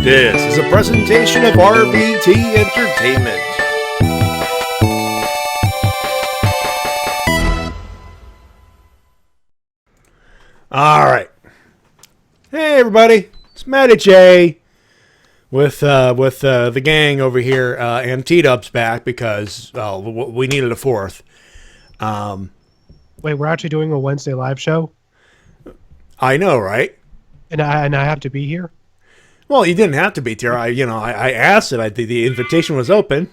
This is a presentation of RVT Entertainment. All right. Hey, everybody. It's Matty Jay with the gang over here, and T-Dub's back because we needed a fourth. Wait, we're actually doing a Wednesday live show? I know, right? And I have to be here? Well, you didn't have to be here. I asked it. The invitation was open.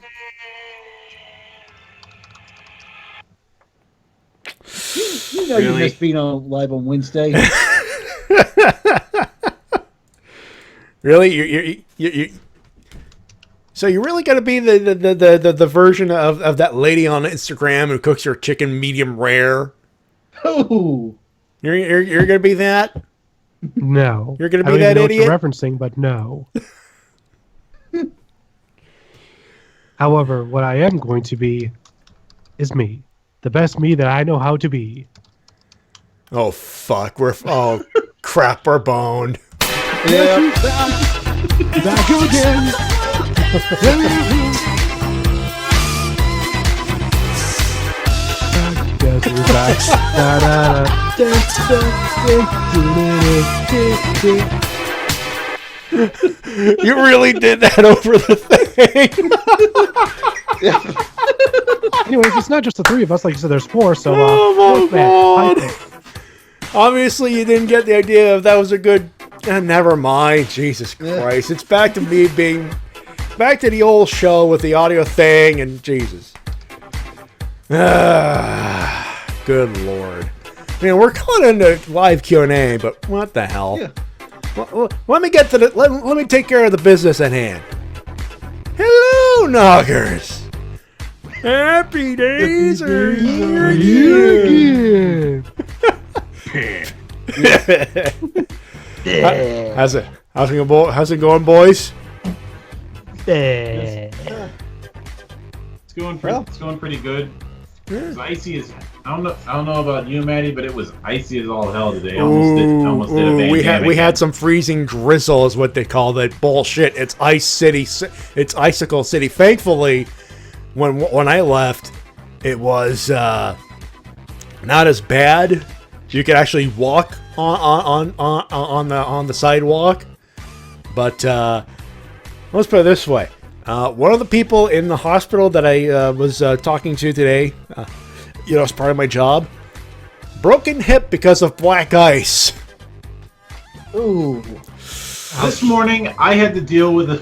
You know, you missed being on live on Wednesday. Really? You So you're really gonna be the version of that lady on Instagram who cooks her chicken medium rare? Oh, You're gonna be that? No. You're gonna be I don't that even know idiot? what you're referencing, but no. However, what I am going to be is me. The best me that I know how to be. Oh fuck! Oh crap! We're boned. yeah. Back again. Guess we're back. You really did that over the thing. Anyways, it's not just the three of us. Like you said, there's four. So, Oh my God. I think. Obviously, you didn't get the idea if that was a good. Never mind. Jesus Christ! It's back to me being back to the old show with the audio thing and Jesus. Good Lord. We're calling into live Q&A, but what the hell? Yeah. Well, let me get to the. Let me take care of the business at hand. Hello, Noggers. Happy days are here again. How's it going, boys? It's going pretty good. It's icy as I don't know about you, Maddie, but it was icy as all hell today. Almost did a Van we had some freezing drizzle, is what they call that bullshit. It's ice city. It's icicle city. Thankfully, when I left, it was not as bad. You could actually walk on the sidewalk, but let's put it this way: one of the people in the hospital that I was talking to today, as part of my job, broken hip because of black ice. Ooh. This morning, I had to deal with a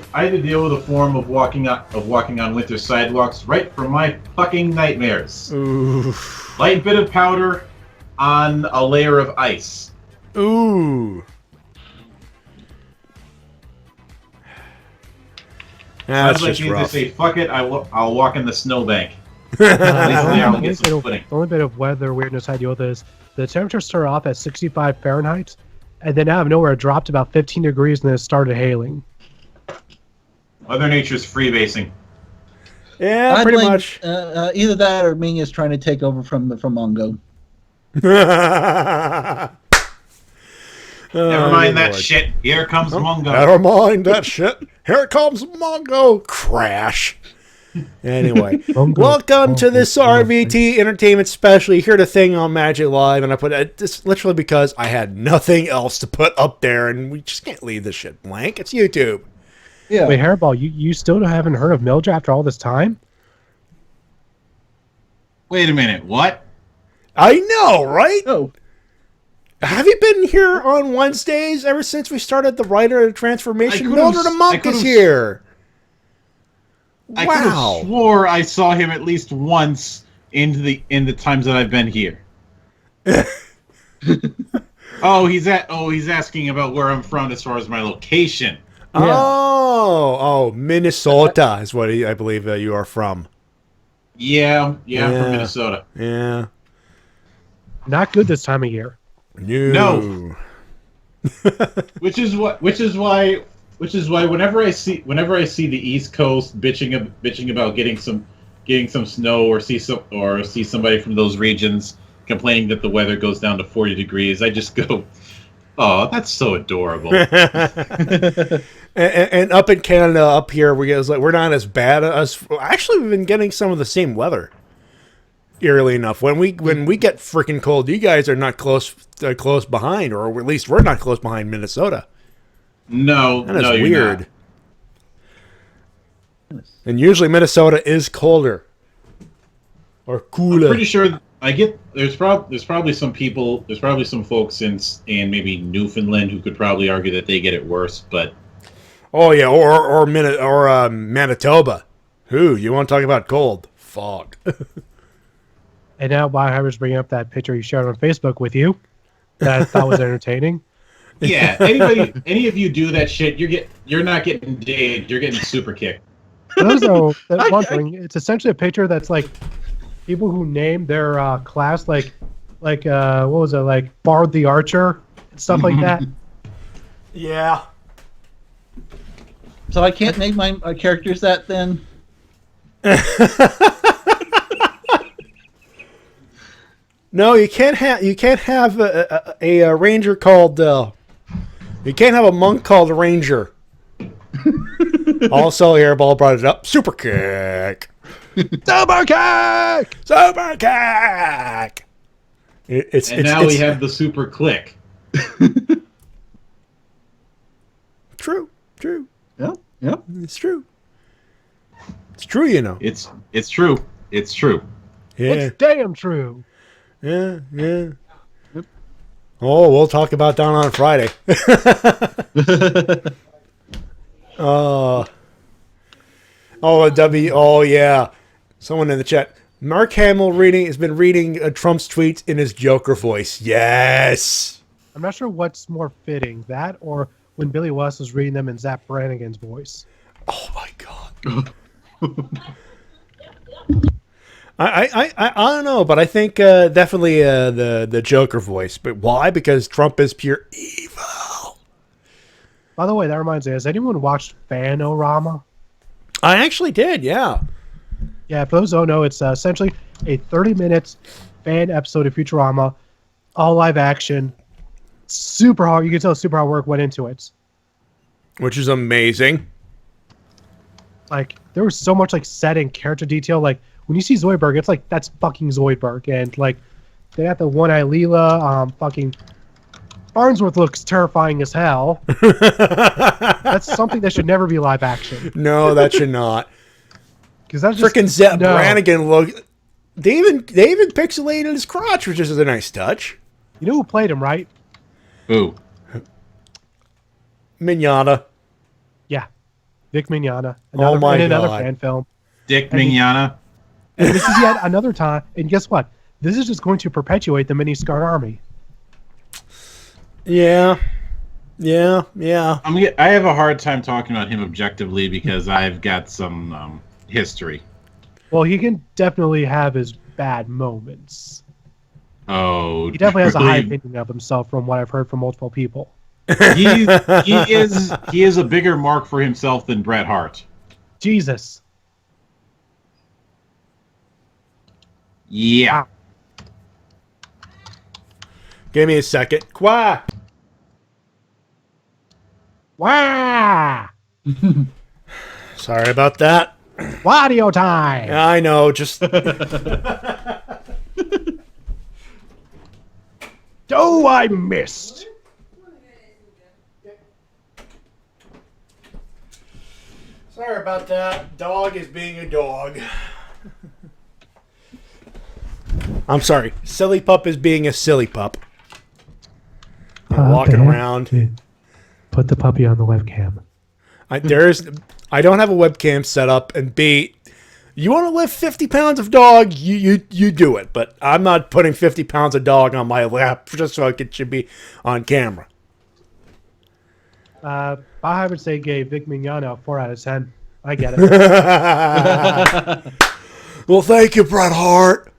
form of walking on winter sidewalks right from my fucking nightmares. Ooh. Light bit of powder on a layer of ice. Ooh. Sounds That's like just you need to rough. say, fuck it, I'll walk in the snowbank. The only bit of weather weirdness I deal with is the temperature started off at 65 Fahrenheit, and then out of nowhere it dropped about 15 degrees, and then it started hailing. Mother Nature's freebasing. Yeah, I'd pretty blame, much. either that or Ming is trying to take over from Mongo. Never mind that Lord. shit. Here comes Mungo. Never mind that shit. Here comes Mongo. Crash. Anyway, welcome to this RVT Entertainment Special. You hear the thing on Magic Live, and I put it just literally because I had nothing else to put up there, and we just can't leave this shit blank. It's YouTube. Yeah. Wait, Hairball, you still haven't heard of Mildred after all this time? Wait a minute. What? I know, right? Oh. Have you been here on Wednesdays ever since we started the Writer of Transformation? Mildred the Monk is here. I could have Wow. swore I saw him at least once in the times that I've been here. He's asking about where I'm from as far as my location. Yeah. Oh, Minnesota is what I believe you are from. Yeah, I'm from Minnesota. Yeah. Not good this time of year. No. Which is why whenever I see the East Coast bitching about getting some snow, or see somebody from those regions complaining that the weather goes down to 40 degrees, I just go, "Oh, that's so adorable." And up in Canada, up here, we're not as bad as. Actually, we've been getting some of the same weather. Eerily enough, when we get freaking cold, you guys are not close behind, or at least we're not close behind Minnesota. No, that is no, weird. And usually Minnesota is colder or cooler. I'm pretty sure there's probably some people, there's probably some folks in maybe Newfoundland who could probably argue that they get it worse, but oh yeah, or Manitoba. Who you want to talk about cold? Fog. And now while I was bringing up that picture you shared on Facebook with you, that I thought was entertaining. Yeah, any of you do that shit, you're not getting dinged, you're getting super kicked. For those though that wondering, it's essentially a picture that's like people who name their class like what was it, like Bard the Archer and stuff like that. Yeah. So I can't name my characters that then? No, you can't have a ranger called. You can't have a monk called a ranger. Also, Airball brought it up. Super kick. Super kick. Super kick. We have the super click. True. Yep. It's true. It's true, you know. It's true. It's true. Yeah. It's damn true. Yeah. Yep. Oh, we'll talk about that on Friday. Oh, yeah. Someone in the chat. Mark Hamill has been reading Trump's tweets in his Joker voice. Yes. I'm not sure what's more fitting, that or when Billy West was reading them in Zap Brannigan's voice. Oh my God. I don't know, but I think definitely the Joker voice. But why? Because Trump is pure evil. By the way, that reminds me, has anyone watched Fanorama? I actually did, yeah. Yeah, for those who don't know, it's essentially a 30-minute fan episode of Futurama, all live action. Super hard. You can tell super hard work went into it. Which is amazing. Like, there was so much like set and character detail. Like, when you see Zoidberg, it's like, that's fucking Zoidberg. And like, they got the one-eye Leela. Fucking Farnsworth looks terrifying as hell. That's something that should never be live action. No, that should not. Because that's freaking Zep Brannigan look. They even pixelated his crotch, which is a nice touch. You know who played him, right? Who? Mignogna. Yeah, Vic Mignogna. Another fan film. Dick Mignogna. And this is yet another time. And guess what? This is just going to perpetuate the mini scarred army. Yeah. I have a hard time talking about him objectively because I've got some history. Well, he can definitely have his bad moments. Oh, he definitely has a high opinion of himself from what I've heard from multiple people. he is a bigger mark for himself than Bret Hart. Jesus. Yeah. Give me a second. Quah. Wah. Sorry about that. Audio time. I know, just... Oh, I missed. Sorry about that. Dog is being a dog. I'm sorry. Silly pup is being a silly pup. Walking around. Put the puppy on the webcam. I don't have a webcam set up, and B, you want to lift 50 pounds of dog, you do it, but I'm not putting 50 pounds of dog on my lap just so it should be on camera. I would say gave Vic Mignogna a 4 out of 10. I get it. Well, thank you, Bret Hart.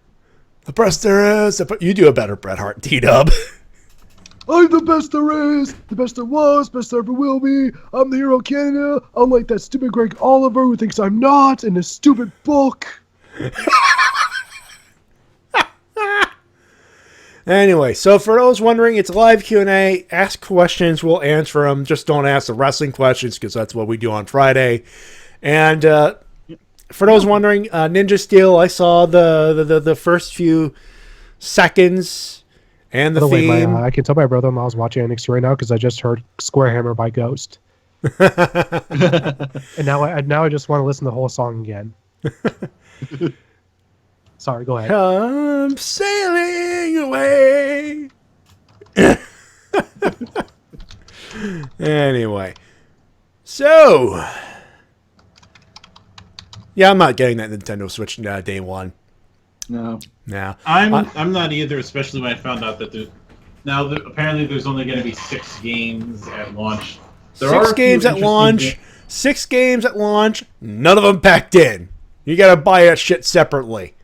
The best there is. You do a better Bret Hart, T-Dub. I'm the best there is, the best there was, best there ever will be. I'm the hero of Canada, unlike that stupid Greg Oliver who thinks I'm not in his stupid book. Anyway, so for those wondering, it's a live Q&A. Ask questions, we'll answer them. Just don't ask the wrestling questions because that's what we do on Friday. And for those wondering, Ninja Steel, I saw the first few seconds and the theme. I can tell my brother-in-law is watching NXT right now because I just heard Square Hammer by Ghost. And now I just want to listen to the whole song again. Sorry, go ahead. Come sailing away. Anyway, so yeah, I'm not getting that Nintendo Switch day one. No. I'm not either, especially when I found out that apparently there's only going to be 6 games at launch. Six games at launch. None of them packed in. You got to buy that shit separately.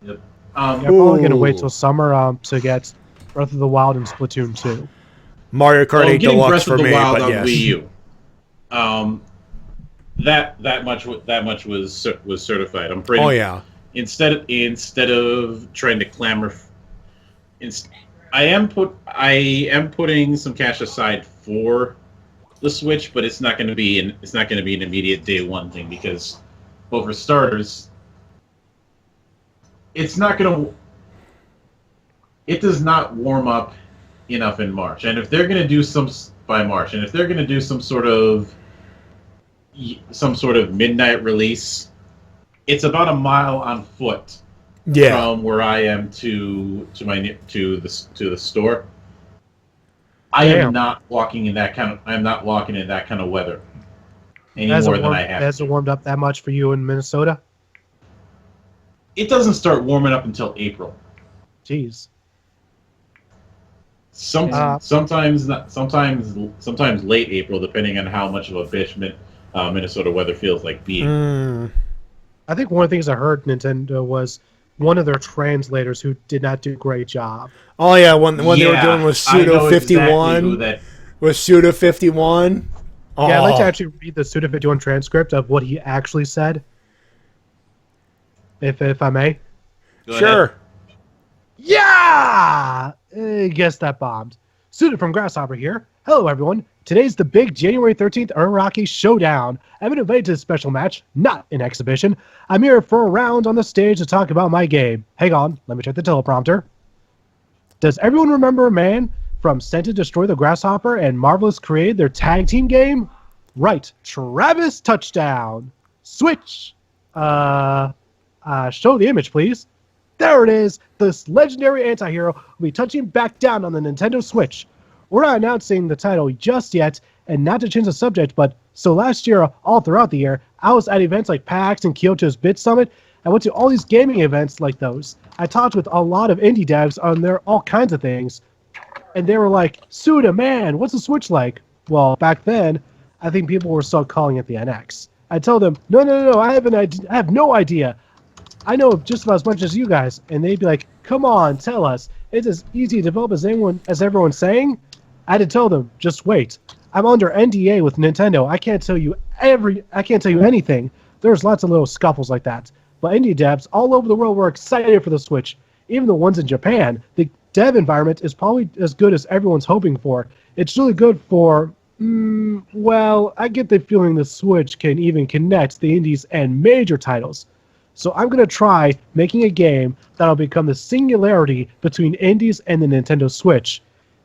Yep. I'm probably going to wait till summer to get Breath of the Wild and Splatoon 2. Mario Kart 8 Deluxe Breath for of the me, Wild but on yes. Wii U. That much was certified. I'm pretty. Oh yeah. Instead of trying to clamor, I am putting some cash aside for the Switch, but it's not going to be an immediate day one thing because, well, for starters, it does not warm up enough in March. And if they're going to do some sort of midnight release, it's about a mile on foot from where I am to the store. I am not walking in that kind of weather any more than I have. Has it warmed up that much for you in Minnesota? It doesn't start warming up until April. Jeez. Sometimes late April, depending on how much of a bitch Minnesota weather feels like being. I think one of the things I heard Nintendo was one of their translators who did not do a great job. Oh yeah, when they were doing with Pseudo 51, with Pseudo 51. Oh. Yeah, I'd like to actually read the Pseudo 51 transcript of what he actually said, if I may. Sure. Yeah! Guess that bombed. Pseudo from Grasshopper here. Hello, everyone. Today's the big January 13th Iraqi Showdown. I've been invited to this special match, not an exhibition. I'm here for a round on the stage to talk about my game. Hang on, let me check the teleprompter. Does everyone remember a man from Sent to Destroy the Grasshopper and Marvelous created their tag team game? Right, Travis Touchdown. Switch. Show the image, please. There it is. This legendary anti-hero will be touching back down on the Nintendo Switch. We're not announcing the title just yet, and not to change the subject, but so last year, all throughout the year, I was at events like PAX and Kyoto's Bit Summit. I went to all these gaming events like those. I talked with a lot of indie devs on their all kinds of things, and they were like, Suda, man, what's the Switch like? Well, back then, I think people were still calling it the NX. I tell them, no, I have no idea. I know just about as much as you guys. And they'd be like, come on, tell us. It's as easy to develop as everyone's saying? I had to tell them, just wait. I'm under NDA with Nintendo. I can't tell you anything. There's lots of little scuffles like that. But indie devs all over the world were excited for the Switch. Even the ones in Japan. The dev environment is probably as good as everyone's hoping for. It's really good for, well, I get the feeling the Switch can even connect the indies and major titles. So I'm going to try making a game that'll become the singularity between indies and the Nintendo Switch.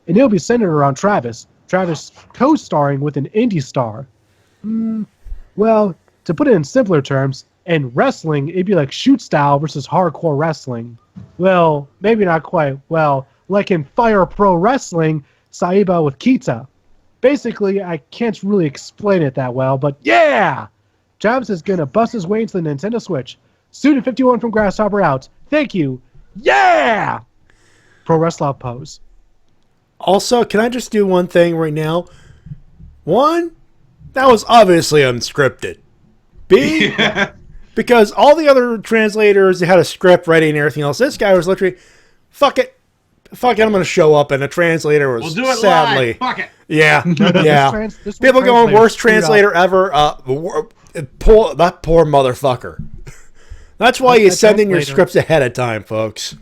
And it'll be centered around Travis. Travis co-starring with an indie star. Well, to put it in simpler terms, in wrestling, it'd be like shoot style versus hardcore wrestling. Well, maybe not quite. Well, like in Fire Pro Wrestling, Saiba with Kita. Basically, I can't really explain it that well, but yeah! Travis is going to bust his way into the Nintendo Switch. Student 51 from Grasshopper out. Thank you. Yeah! Pro Wrestler pose. Also, can I just do one thing right now? One, that was obviously unscripted. B, because all the other translators, they had a script ready and everything else. This guy was literally, fuck it, I'm going to show up, and the translator was we'll do it sadly. Live. Fuck it. Yeah, yeah. This People going, worst translator ever. That poor motherfucker. That's why you send in your scripts ahead of time, folks.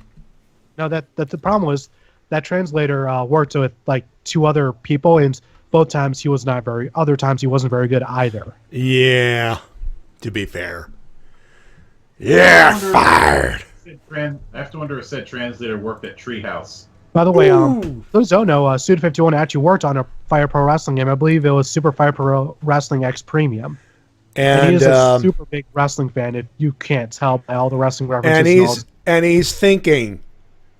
No, that the problem was that translator worked with like 2 other people, and both times he was not very. Other times he wasn't very good either. Yeah, to be fair. Yeah, fired. I have to wonder if said translator worked at Treehouse. By the way, those don't know, Suda51 actually worked on a Fire Pro Wrestling game. I believe it was Super Fire Pro Wrestling X Premium. And he is a super big wrestling fan. If you can't tell by all the wrestling references. And he's thinking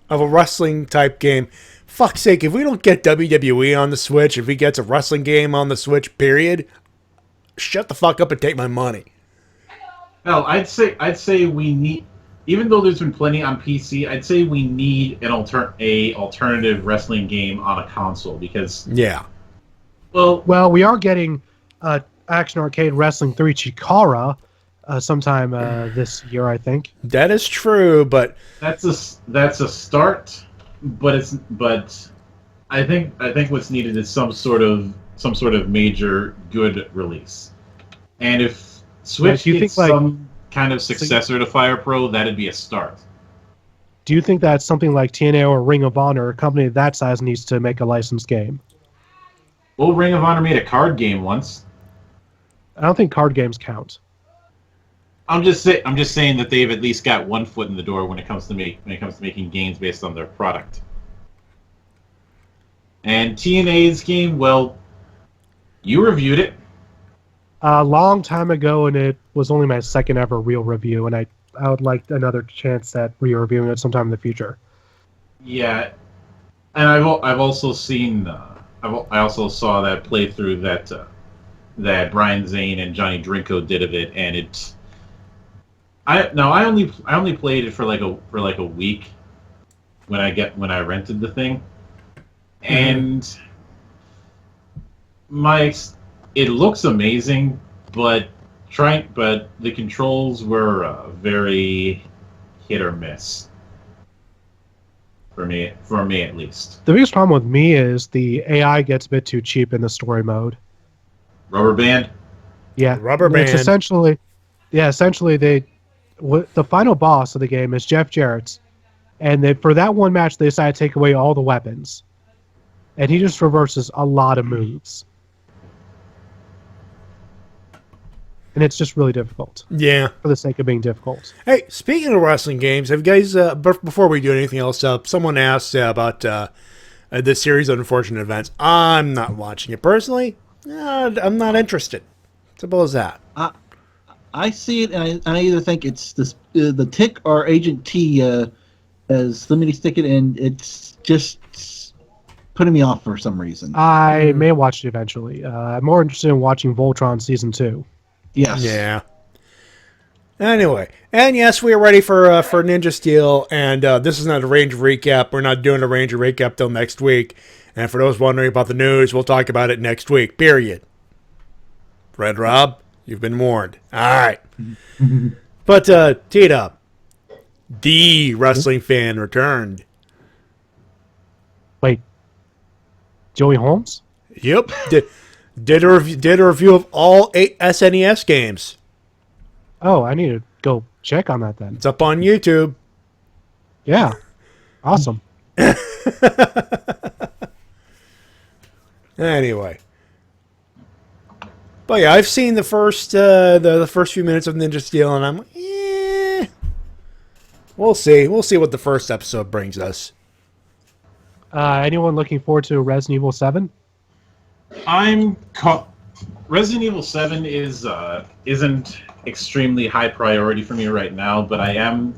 of a wrestling type game. Fuck's sake, if we don't get WWE on the Switch, if he gets a wrestling game on the Switch, period, shut the fuck up and take my money. No, I'd say we need, even though there's been plenty on PC, I'd say we need an alternative wrestling game on a console because Well, we are getting Action Arcade Wrestling 3 Chikara sometime this year, I think. That is true, but that's a start. But I think what's needed is some sort of major good release. And if Switch gets some kind of successor to Fire Pro, that'd be a start. Do you think that something like TNA or Ring of Honor, a company that size, needs to make a licensed game? Well, Ring of Honor made a card game once. I don't think card games count. I'm just saying that they've at least got one foot in the door when it comes to making games based on their product. And TNA's game, well, you reviewed it A long time ago, and it was only my second ever real review, and I would like another chance at re-reviewing it sometime in the future. Yeah, and I've also seen I also saw that playthrough that Brian Zane and Johnny Drinko did of it, and I only played it for like a week when I rented the thing, and it looks amazing, but the controls were very hit or miss for me at least. The biggest problem with me is the AI gets a bit too cheap in the story mode. Rubber band. Yeah, Rubber band. It's essentially the final boss of the game is Jeff Jarrett's, and for that one match they decided to take away all the weapons, and he just reverses a lot of moves, and it's just really difficult. Yeah, for the sake of being difficult. Hey, speaking of wrestling games, have you guys? Before we do anything else, someone asked about this series of unfortunate events. I'm not watching it personally. I'm not interested. Simple as that. I see it, and I either think it's the Tick or Agent T as the mini stick it, and it's just putting me off for some reason. I may watch it eventually. I'm more interested in watching Voltron Season 2. Yes. Yeah. Anyway, and yes, we are ready for Ninja Steel, and this is not a Ranger recap. We're not doing a Ranger recap till next week. And for those wondering about the news, we'll talk about it next week, period. Red Rob, you've been warned. All right. But, T-Dub, the wrestling fan returned. Wait. Joey Holmes? Yep. Did a review of all 8 SNES games. Oh, I need to go check on that then. It's up on YouTube. Yeah. Awesome. Anyway. But yeah, I've seen the first the first few minutes of Ninja Steel, and I'm like, we'll see. We'll see what the first episode brings us. Anyone looking forward to Resident Evil 7? Resident Evil 7 isn't extremely high priority for me right now, but I am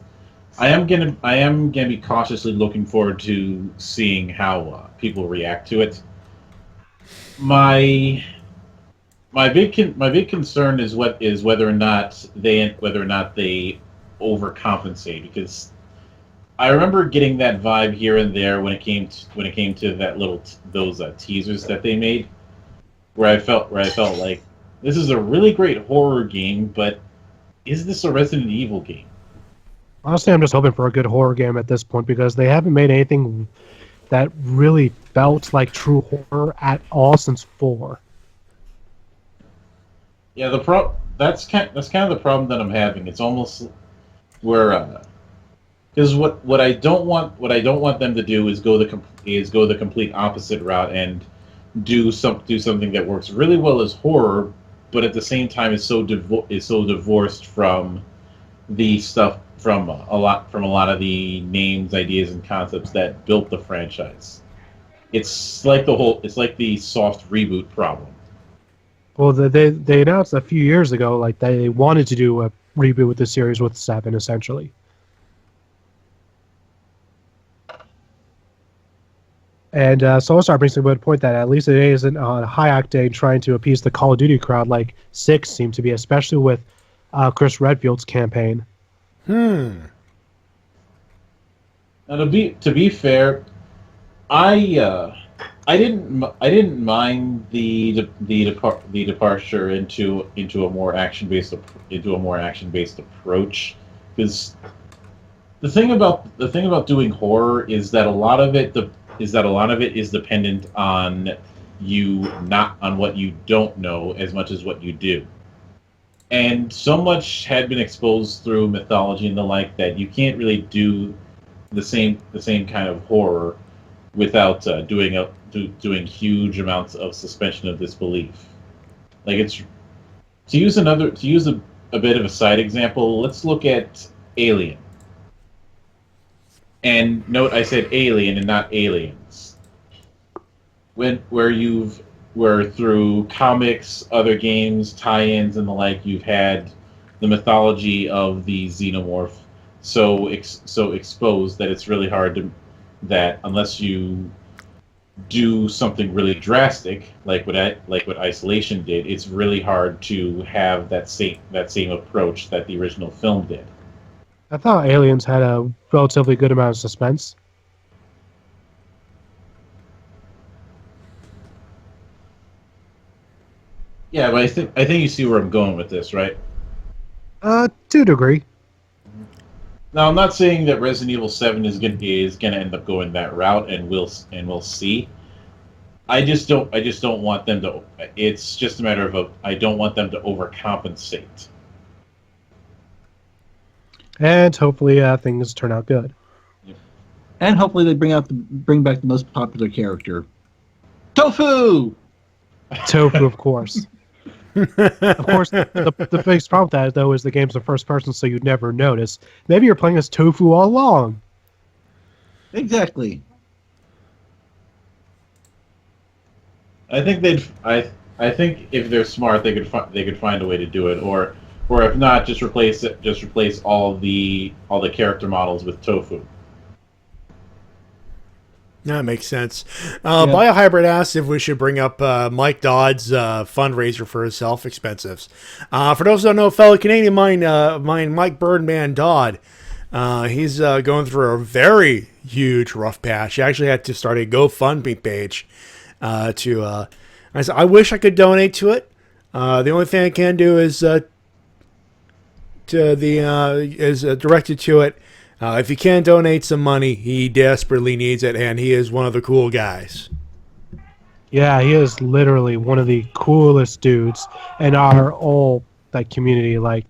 gonna be cautiously looking forward to seeing how people react to it. My big concern is whether or not they overcompensate, because I remember getting that vibe here and there when it came to those teasers that they made, where I felt like this is a really great horror game, but is this a Resident Evil game? Honestly, I'm just hoping for a good horror game at this point, because they haven't made anything that really felt like true horror at all since 4. Yeah, that's kind of the problem that I'm having. It's almost where Because what I don't want them to do is go the complete opposite route and do something that works really well as horror, but at the same time is so divorced from the stuff from a lot of the names, ideas, and concepts that built the franchise. It's like the soft reboot problem. Well, they announced a few years ago like they wanted to do a reboot with the series with 7, essentially. And so also brings me to the point that at least it isn't on high octane trying to appease the Call of Duty crowd like 6 seemed to be, especially with Chris Redfield's campaign. Now, to be fair, I didn't mind the departure into a more action based approach, because the thing about doing horror is that a lot of it is dependent on you, not on what you don't know as much as what you do. And so much had been exposed through mythology and the like that you can't really do the same kind of horror without doing huge amounts of suspension of disbelief. Like, it's to use a bit of a side example. Let's look at Alien. And note I said Alien and not Aliens. Where through comics, other games, tie-ins, and the like, you've had the mythology of the xenomorph so exposed that it's really hard that unless you do something really drastic, like what Isolation did, it's really hard to have that same approach that the original film did. I thought Aliens had a relatively good amount of suspense. Yeah, but I think you see where I'm going with this, right? To a degree. Now, I'm not saying that Resident Evil 7 is gonna end up going that route, and we'll see. I just don't want them to. It's just a matter of I don't want them to overcompensate. And hopefully things turn out good. And hopefully they bring back the most popular character, Tofu. Tofu, of course. Of course, the biggest problem with that, though, is the game's the first person, so you'd never notice. Maybe you're playing as Tofu all along. Exactly. I think I think if they're smart, they could find a way to do it, or if not, just replace all the character models with Tofu. That makes sense. Biohybrid asked if we should bring up Mike Dodd's fundraiser for his health expenses. For those who don't know, fellow Canadian mine Mike Birdman Dodd, he's going through a very huge rough patch. He actually had to start a GoFundMe page I said, I wish I could donate to it. The only thing I can do is directed to it. If you can donate some money, he desperately needs it, and he is one of the cool guys. Yeah, he is literally one of the coolest dudes in our whole community. I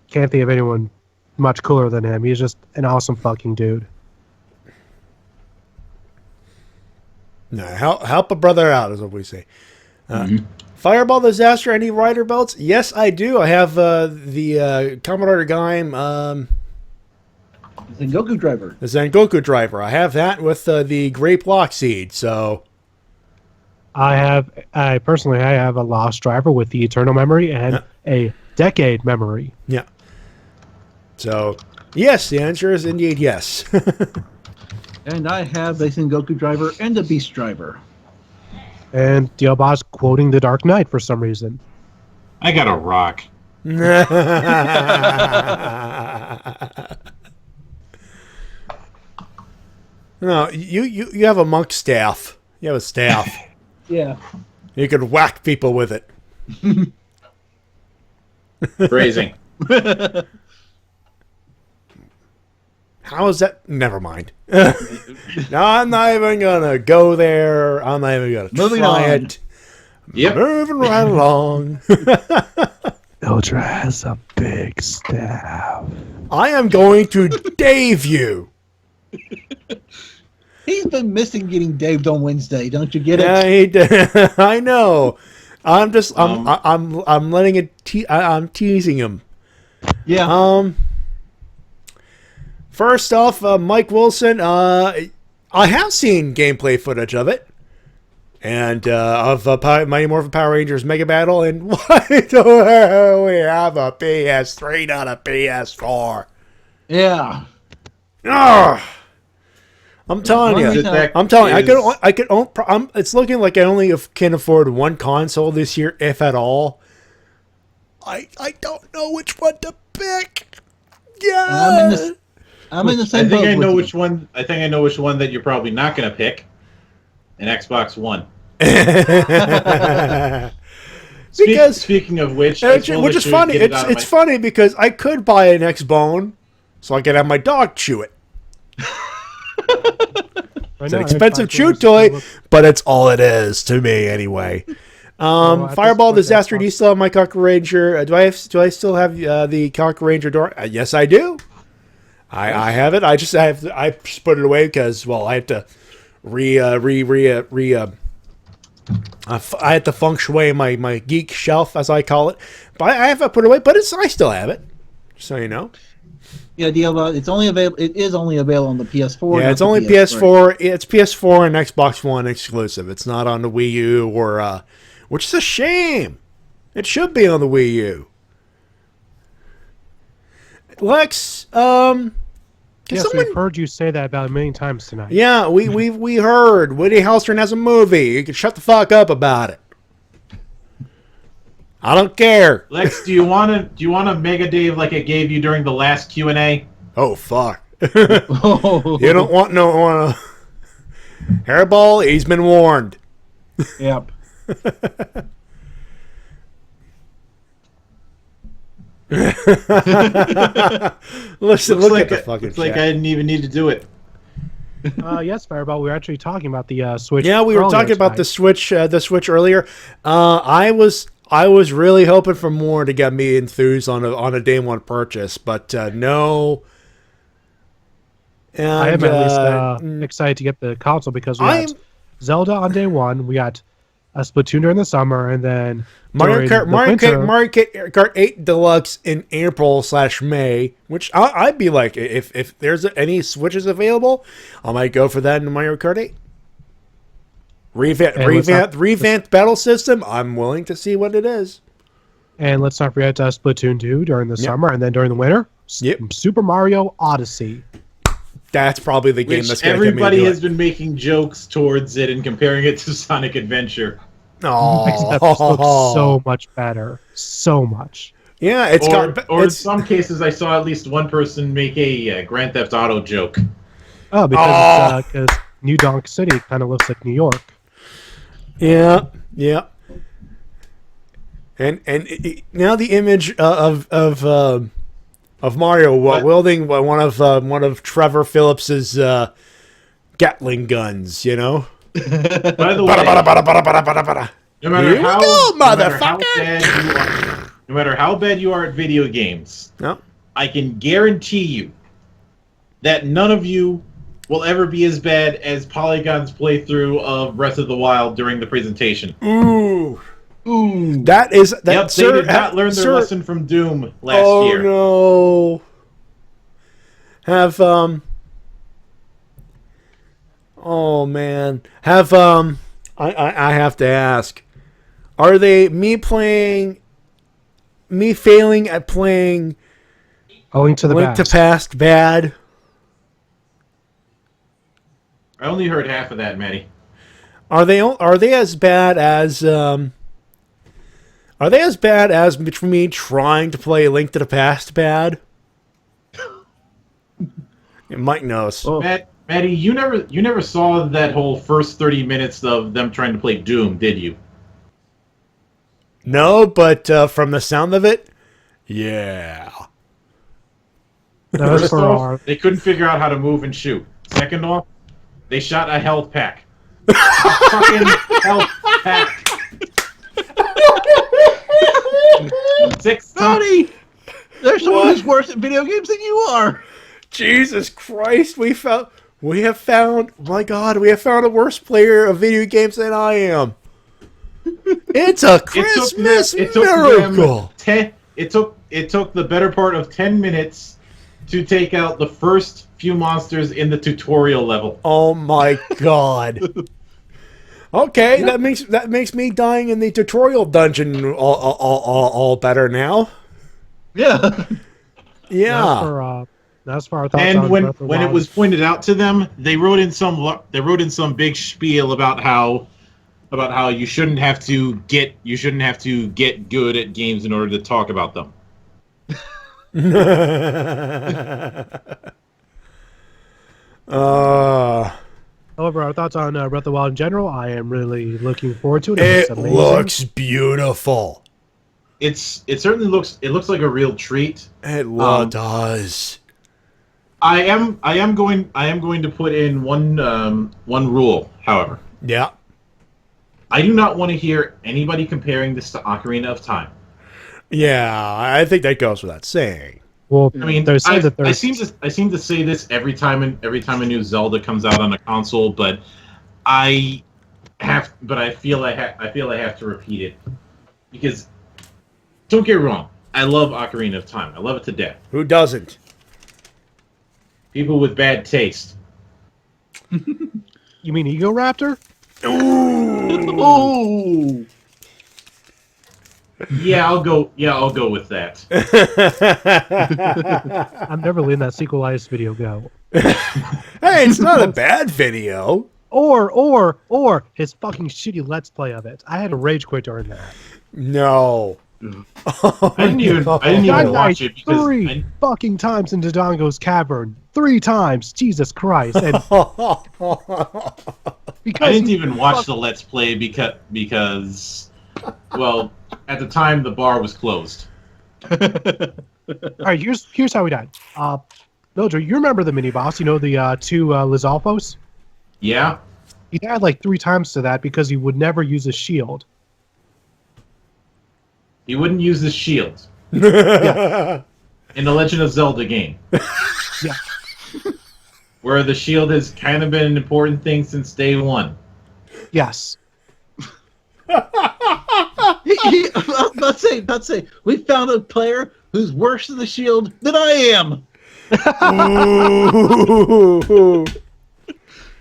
can't think of anyone much cooler than him. He's just an awesome fucking dude. No, help a brother out, is what we say. Fireball Disaster, any rider belts? Yes, I do. I have the Commodore Gaim. Zengoku driver. The Zengoku driver. I have that with the Grape Lock Seed. So, I personally have a Lost driver with the Eternal Memory and a Decade Memory. Yeah. So, yes, the answer is indeed yes. And I have a Sengoku driver and a Beast driver. And Diobaz quoting The Dark Knight for some reason. I got a rock. No, you have a monk staff. You have a staff. Yeah. You could whack people with it. Phrasing. How is that? Never mind. No, I'm not even going to go there. I'm not even going to try it. Yep. Moving right along. Ultra has a big staff. I am going to Dave you. He's been missing getting daved on Wednesday. Don't you get it? Yeah, he did. I know. I'm just I'm letting it. I'm teasing him. Yeah. First off, Mike Wilson. I have seen gameplay footage of it, and of Mighty Morphin Power Rangers Mega Battle. And why do we have a PS3, not a PS4? Yeah. Ugh. I'm telling you. I could own. It's looking like I only can afford one console this year, if at all. I don't know which one to pick. Yeah. I'm in the same boat. I think I know which one. I think I know which one that you're probably not going to pick. An Xbox One. Because speaking of which is funny. It's funny because I could buy an Xbone, so I could have my dog chew it. It's an expensive chew toy, but it's all it is to me anyway. Fireball Disaster. Do you still have my Cocker Ranger? Do I still have the Cocker Ranger door? Yes, I do. I have it. I just put it away because I have to I had to feng shui my geek shelf, as I call it. But I have to put it away. But I still have it, so you know. Yeah, it's only available. It is only available on the PS4. Yeah, it's only PS4. It's PS4 and Xbox One exclusive. It's not on the Wii U or, which is a shame. It should be on the Wii U. Lex, yes, we've heard you say that about a million times tonight. Yeah, we heard Woody Harrelson has a movie. You can shut the fuck up about it. I don't care. Lex, do you want to Mega Dave like I gave you during the last Q&A? Oh fuck! You don't want no Hairball. He's been warned. Yep. Listen, look at the fucking. It's like I didn't even need to do it. Yes, Fireball. We were actually talking about the Switch. Yeah, we were talking about the Switch earlier. I was really hoping for more to get me enthused on a day one purchase, but no. And, I am at least excited to get the console because we got Zelda on day one, we got a Splatoon during the summer, and then Mario Kart 8 Deluxe in April/May, which I'd be like, if there's any Switches available, I might go for that in Mario Kart 8. Revamped battle system. I'm willing to see what it is. And let's not forget Splatoon 2 during the summer, and then during the winter, Super Mario Odyssey. That's probably the game that's going to everybody has been making jokes towards it and comparing it to Sonic Adventure. Oh, except it looks so much better, so much. Yeah, in some cases, I saw at least one person make a Grand Theft Auto joke. Oh, because New Donk City kind of looks like New York. Yeah. And now the image of Mario wielding one of Trevor Phillips's Gatling guns, you know. By the way, no matter how bad you are at video games, I can guarantee you that none of you will ever be as bad as Polygon's playthrough of Breath of the Wild during the presentation. Ooh. That. Yep, they did not learn their lesson from Doom last year. Oh no. Oh man. I have to ask. Are they me failing at playing A Link to the Past bad? I only heard half of that, Maddie. Are they as bad as me trying to play A Link to the Past bad? Mike knows. Oh. Maddie, you never saw that whole first 30 minutes of them trying to play Doom, did you? No, but from the sound of it, yeah. First off, they couldn't figure out how to move and shoot. Second off, they shot a health pack. A fucking health pack. 6 times. There's someone who's worse at video games than you are. Jesus Christ, we have found a worse player of video games than I am. It's a Christmas miracle. It took the better part of 10 minutes to take out the first few monsters in the tutorial level. Oh my god. Okay, that makes me dying in the tutorial dungeon all better now. Yeah. Yeah. That's for our thoughts. And on when Breath of the it Wild. was pointed out to them, they wrote in some big spiel about how you shouldn't have to get good at games in order to talk about them. However, our thoughts on Breath of the Wild in general, I am really looking forward to it. It looks beautiful. It certainly looks like a real treat. It does. I am going to put in one rule, however. Yeah. I do not want to hear anybody comparing this to Ocarina of Time. Yeah, I think that goes without saying. Well, I mean, I seem to say this every time a new Zelda comes out on a console, but I feel I have to repeat it because don't get me wrong, I love Ocarina of Time. I love it to death. Who doesn't? People with bad taste. You mean Ego Raptor? Oh. Yeah, I'll go with that. I'm never letting that sequelized video go. Hey, it's not a bad video. Or his fucking shitty Let's Play of it. I had a rage quit during that. No. I didn't even watch it because three fucking times in Dodongo's cavern. 3 times. Jesus Christ. And because I didn't even watch the Let's Play because well, at the time the bar was closed. All right, here's how we died. Mildred, you remember the mini boss? You know the 2 Lizalfos? Yeah. He died like 3 times to that because he would never use a shield. He wouldn't use the shield. Yeah. In the Legend of Zelda game. Yeah. Where the shield has kind of been an important thing since day one. Yes. Not say. We found a player who's worse than the shield than I am.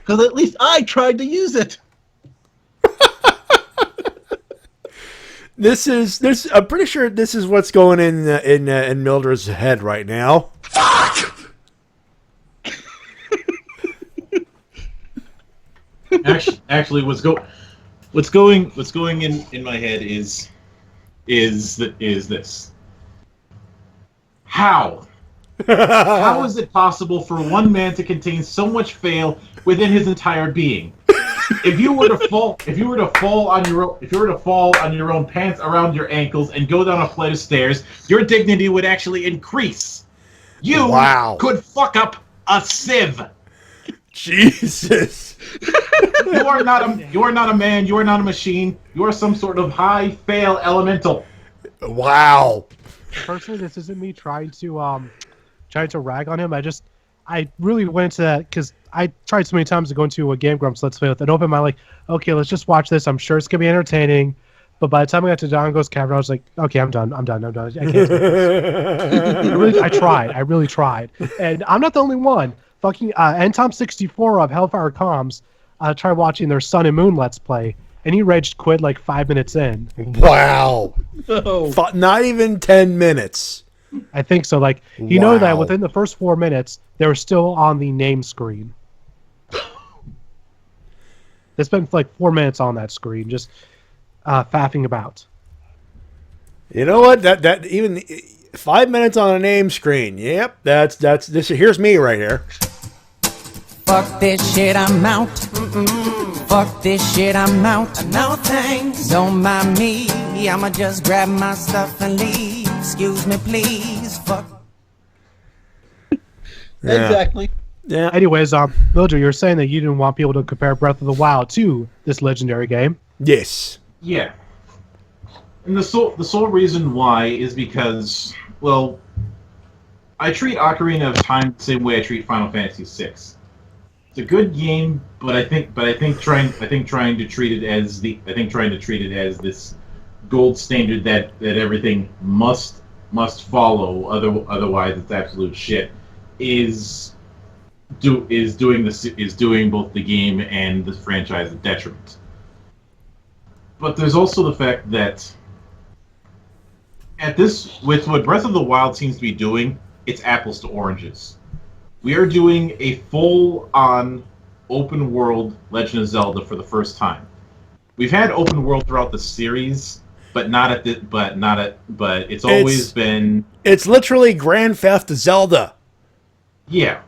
Because at least I tried to use it. I'm pretty sure this is what's going in Mildred's head right now. Actually, what's going in my head is this. How is it possible for one man to contain so much fail within his entire being? If you were to fall on your own pants around your ankles and go down a flight of stairs, your dignity would actually increase. You could fuck up a sieve. Jesus. You are not a man. You are not a machine. You are some sort of high fail elemental. Wow. Personally, this isn't me trying to rag on him. I really went to that because I tried so many times to go into a Game Grumps Let's Play with an open mind, like, okay, let's just watch this. I'm sure it's gonna be entertaining. But by the time I got to Dongo's Cavern, I was like, okay, I'm done. I can't do it. I really tried. And I'm not the only one. Fucking NTom64 of Hellfire Comms tried watching their Sun and Moon Let's Play, and he raged quit like 5 minutes in. Wow. Oh. Not even 10 minutes. I think so. Like, you know that within the first 4 minutes, they were still on the name screen. They spent like 4 minutes on that screen, just faffing about. You know what? That even 5 minutes on a name screen. Yep, that's this. Here's me right here. Fuck this shit, I'm out. Fuck this shit, I'm out. No thanks. Don't mind me. I'ma just grab my stuff and leave. Excuse me, please. Fuck. Yeah. Exactly. Yeah. Anyways, Mildred, you're saying that you didn't want people to compare Breath of the Wild to this legendary game. Yes. Yeah. And the sole reason why is because, well, I treat Ocarina of Time the same way I treat Final Fantasy VI. It's a good game, but I think trying to treat it as this gold standard that everything must follow, otherwise it's absolute shit, is doing both the game and the franchise a detriment. But there's also the fact that with what Breath of the Wild seems to be doing, it's apples to oranges. We are doing a full-on open world Legend of Zelda for the first time. We've had open world throughout the series, but it's always been. It's literally Grand Theft Zelda. Yeah.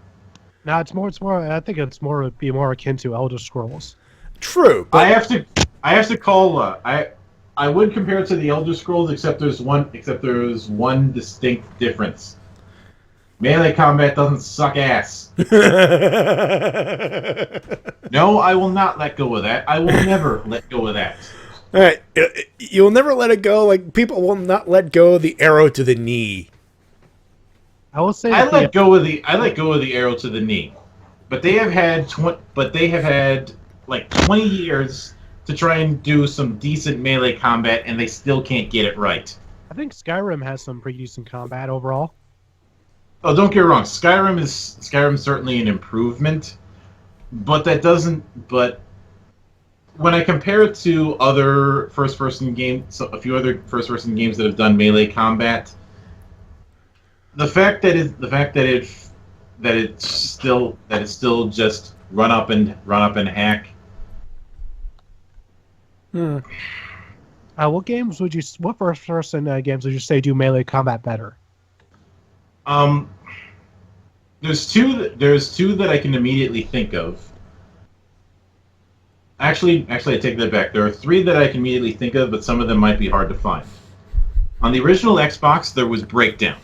No, it's more. I think it's more would be more akin to Elder Scrolls. True. But I have to call. I would compare it to the Elder Scrolls, except there's one distinct difference. Melee combat doesn't suck ass. No, I will not let go of that. I will never let go of that. All right, you'll never let it go. Like people will not let go of the arrow to the knee. I will say I let go of the arrow to the knee, but they have had like 20 years to try and do some decent melee combat, and they still can't get it right. I think Skyrim has some pretty decent combat overall. Oh, don't get me wrong. Skyrim's certainly an improvement, but that doesn't. But when I compare it to other first-person games, a few other first-person games that have done melee combat, the fact that it's still just run up and hack. What first-person games would you say do melee combat better? There's two that I can immediately think of. Actually, I take that back. There are three that I can immediately think of, but some of them might be hard to find. On the original Xbox, there was Breakdown.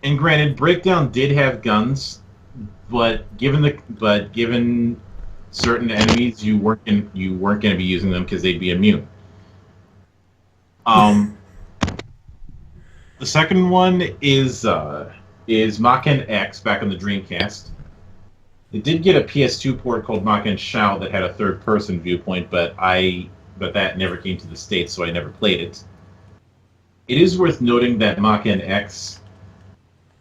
And granted, Breakdown did have guns, but given certain enemies, you weren't going to be using them because they'd be immune. The second one is Maken X back on the Dreamcast. It did get a PS2 port called Maken Shao that had a third-person viewpoint, but that never came to the States, so I never played it. It is worth noting that Maken X,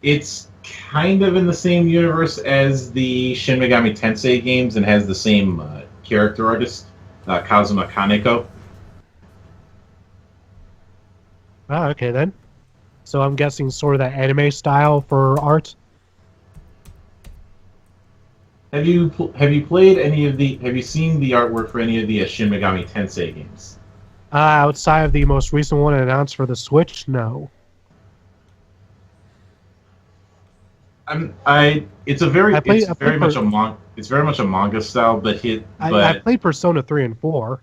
it's kind of in the same universe as the Shin Megami Tensei games and has the same character artist, Kazuma Kaneko. Ah, okay then. So I'm guessing sort of that anime style for art. Have you played any of the? Have you seen the artwork for any of the Shin Megami Tensei games? Outside of the most recent one announced for the Switch, no. It's very much a manga style, but I played Persona 3 and 4.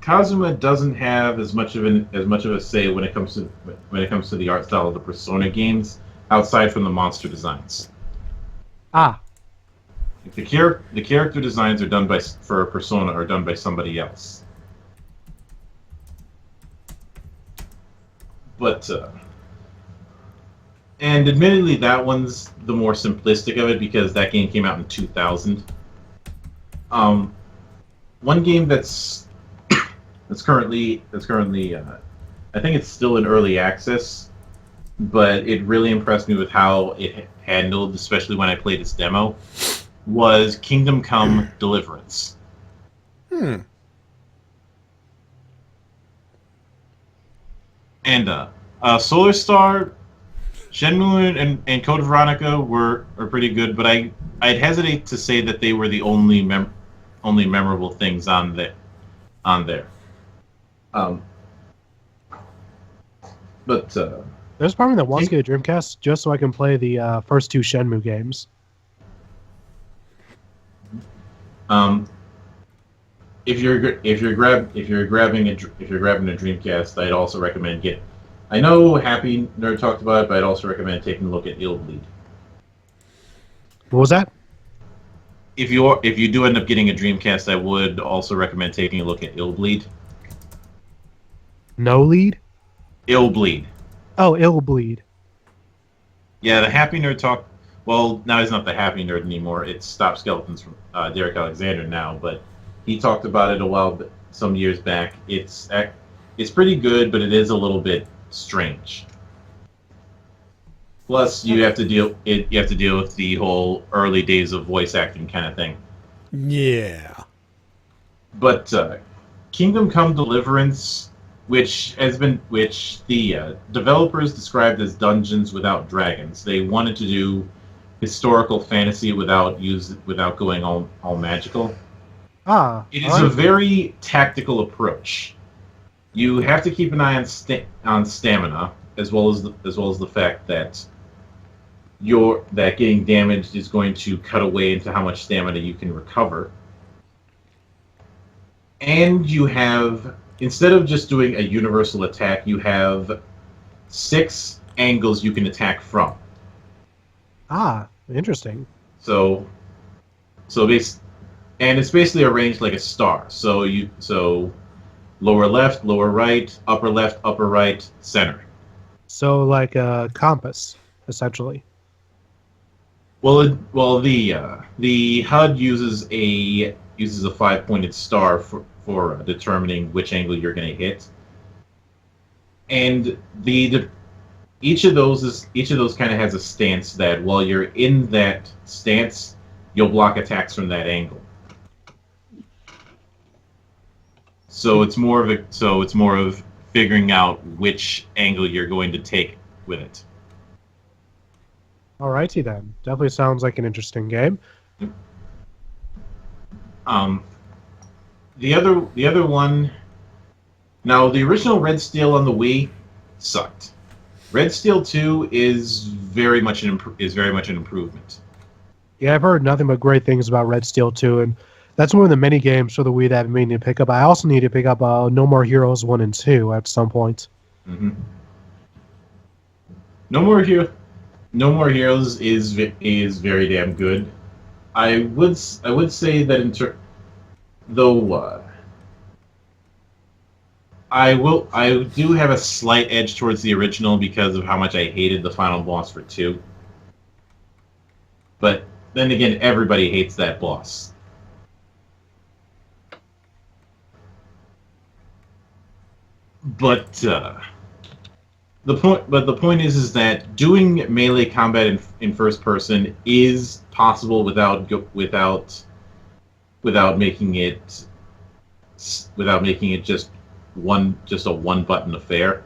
Kazuma doesn't have as much of a say when it comes to the art style of the Persona games, outside from the monster designs. The character designs are done for Persona are done by somebody else. But and admittedly, that one's the more simplistic of it because that game came out in 2000. One game that's currently I think it's still in early access, but it really impressed me with how it handled, especially when I played its demo, was Kingdom Come Deliverance. And Solar Star, Shenmue, and Code Veronica are pretty good, but I'd hesitate to say that they were the only memorable things on there. But there's part of me that wants to get a Dreamcast just so I can play the first two Shenmue games. If you're grabbing a Dreamcast, I'd also recommend I know Happy Nerd talked about it, but I'd also recommend taking a look at Illbleed. What was that? If you do end up getting a Dreamcast, I would also recommend taking a look at Illbleed. No lead? Ill Bleed. Oh, Ill Bleed. Yeah, the Happy Nerd talk. Well, now he's not the Happy Nerd anymore. It's Stop Skeletons from Derek Alexander now, but he talked about it some years back. It's pretty good, but it is a little bit strange. Plus, you have to deal with the whole early days of voice acting kind of thing. Yeah. But Kingdom Come Deliverance, which the developers described as Dungeons Without Dragons, they wanted to do historical fantasy without going all magical. It is a very tactical approach. You have to keep an eye on stamina, as well as the fact that getting damaged is going to cut away into how much stamina you can recover. And you have, instead of just doing a universal attack, you have 6 angles you can attack from. Interesting. So it's basically arranged like a star. So lower left, lower right, upper left, upper right, center. So like a compass, essentially. Well, the HUD uses a 5-pointed star for determining which angle you're going to hit, and each of those kind of has a stance that while you're in that stance, you'll block attacks from that angle. So it's more of figuring out which angle you're going to take with it. Alrighty then. Definitely sounds like an interesting game. The other one. Now, the original Red Steel on the Wii sucked. Red Steel 2 is very much an improvement. Yeah, I've heard nothing but great things about Red Steel 2, and that's one of the many games for the Wii that I've been meaning to pick up. I also need to pick up No More Heroes 1 and 2 at some point. Mm-hmm. No More Heroes is very damn good. I would say that I do have a slight edge towards the original because of how much I hated the final boss for 2. But then again, everybody hates that boss. But the point is that doing melee combat in first person is possible without making it just a one button affair.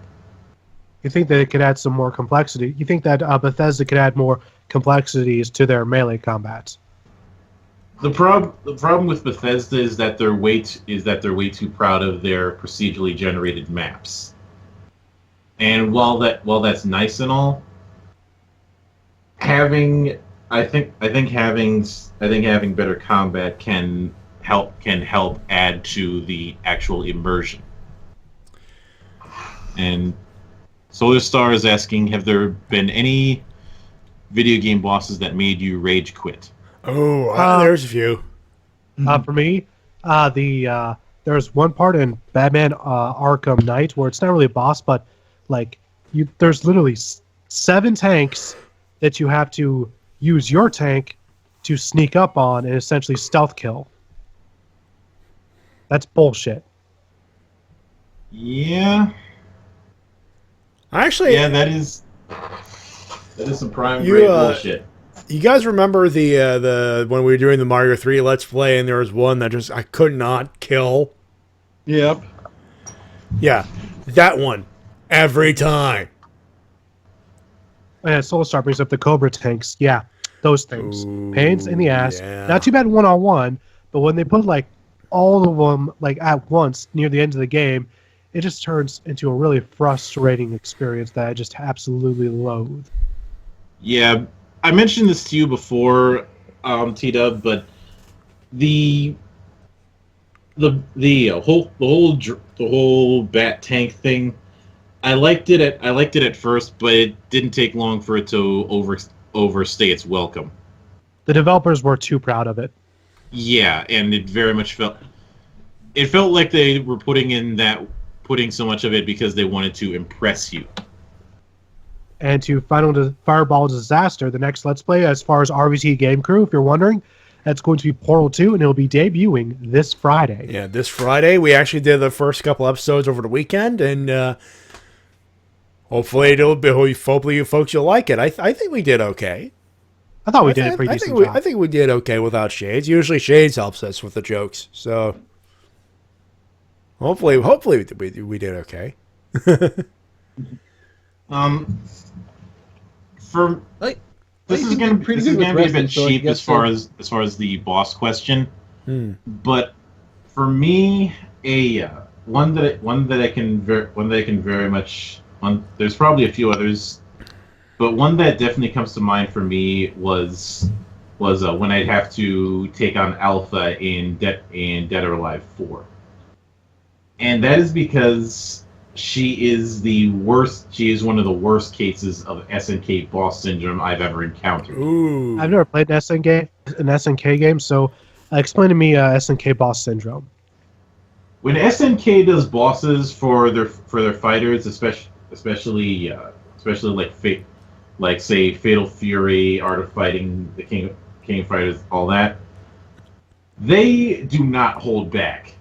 You think that it could add some more complexity? You think that Bethesda could add more complexities to their melee combats? The problem with Bethesda is that they're way too proud of their procedurally generated maps. And while that's nice and all, having better combat can help add to the actual immersion. And Solar Star is asking, have there been any video game bosses that made you rage quit? Oh, there's a few. For me, there's one part in Batman Arkham Knight where it's not really a boss, but there's literally 7 tanks that you have to use your tank to sneak up on and essentially stealth kill. That's bullshit. Yeah. Actually, yeah, that is some prime grade bullshit. You guys remember the when we were doing the Mario 3 Let's Play and there was one that I could not kill? Yep. Yeah, that one. Every time. Yeah, Soul Star brings up the Cobra tanks. Yeah, those things. Ooh, Pains in the ass. yeah. Not too bad one-on-one, but when they put all of them at once near the end of the game, it just turns into a really frustrating experience that I just absolutely loathe. Yeah, I mentioned this to you before, T-Dub, but the whole bat tank thing, I liked it at first, but it didn't take long for it to overstay its welcome. The developers were too proud of it. Yeah, and it very much felt like they were putting in that putting so much of it because they wanted to impress you. And to Fireball Disaster, the next Let's Play, as far as RVT Game Crew, if you're wondering, that's going to be Portal 2, and it'll be debuting this Friday. Yeah, this Friday. We actually did the first couple episodes over the weekend, and hopefully you folks will like it. I think we did okay. I thought we did a pretty decent job. I think we did okay without Shades. Usually Shades helps us with the jokes, so hopefully we did okay. This is going to be a bit cheap as far as the boss question, but for me, one that I can very much. There's probably a few others, but one that definitely comes to mind for me was when I'd have to take on Alpha in Dead or Alive 4, and that is because she is the worst. She is one of the worst cases of SNK Ball Syndrome I've ever encountered. Ooh. I've never played an SNK game, so explain to me SNK Ball Syndrome. When SNK does bosses for their fighters, especially like say Fatal Fury, Art of Fighting, the King of Fighters, all that, they do not hold back.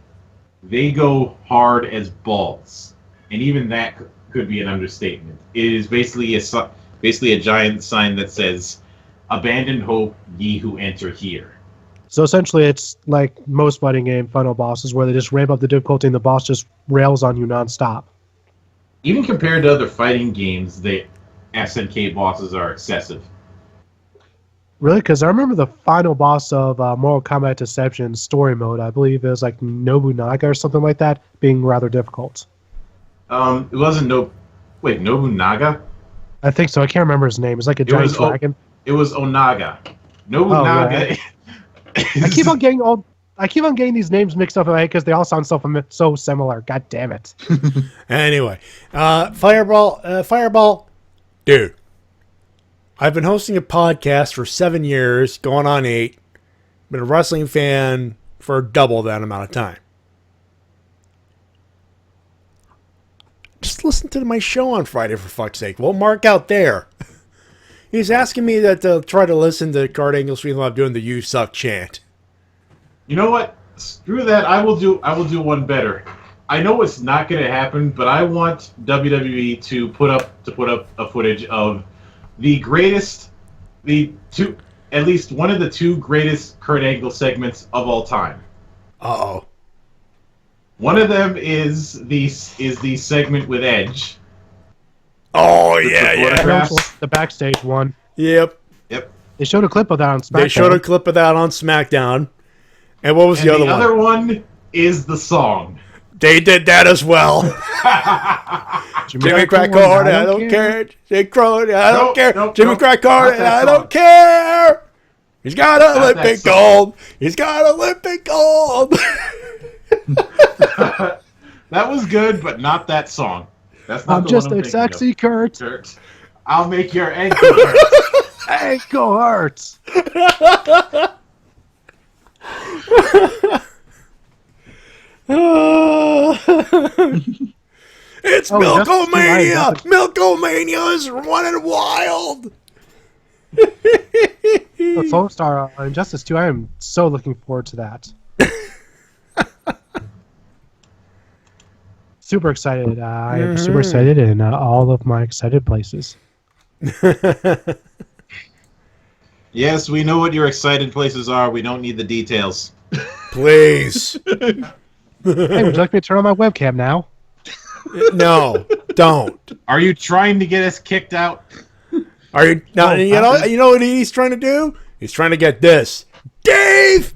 They go hard as balls. And even that could be an understatement. It is basically a giant sign that says, "Abandon hope, ye who enter here." So essentially, it's like most fighting game final bosses, where they just ramp up the difficulty and the boss just rails on you nonstop. Even compared to other fighting games, the SNK bosses are excessive. Really? Because I remember the final boss of Mortal Kombat Deception story mode, I believe it was like Nobunaga or something like that, being rather difficult. It wasn't Nobunaga? I think so. I can't remember his name. It's like a giant dragon. It was Onaga. Nobunaga. Oh, right. I keep on getting these names mixed up in my head because they all sound so similar. God damn it. Anyway, Fireball, dude. I've been hosting a podcast for 7 years, going on 8. Been a wrestling fan for double that amount of time. Just listen to my show on Friday, for fuck's sake. We'll mark out there. He's asking me to try to listen to Kurt Angle's feeling I'm doing the "You Suck" chant. You know what? Screw that. I will do one better. I know it's not going to happen, but I want WWE to put up a footage of at least one of the 2 greatest Kurt Angle segments of all time. Uh-oh. One of them is the segment with Edge. Oh, yeah. The backstage one. Yep. They showed a clip of that on SmackDown. And what was the other one? The other one is the song. They did that as well. Jimmy Crack Hard, I don't care. Jimmy Crone, I don't care. Jimmy Crack Hard, I don't care. He's got Olympic gold. He's got Olympic gold. That was good, but not that song. That's not I'm just a sexy Kurt. I'll make your ankle hurt. Ankle hurts. It's Milkomania! Milkomania is running wild! Soul Star Injustice 2, I am so looking forward to that. Super excited. I am super excited in all of my excited places. Yes, we know what your excited places are. We don't need the details. Please. Hey, would you like me to turn on my webcam now? No, don't. Are you trying to get us kicked out? Are you? No, you know what he's trying to do? He's trying to get this. Dave!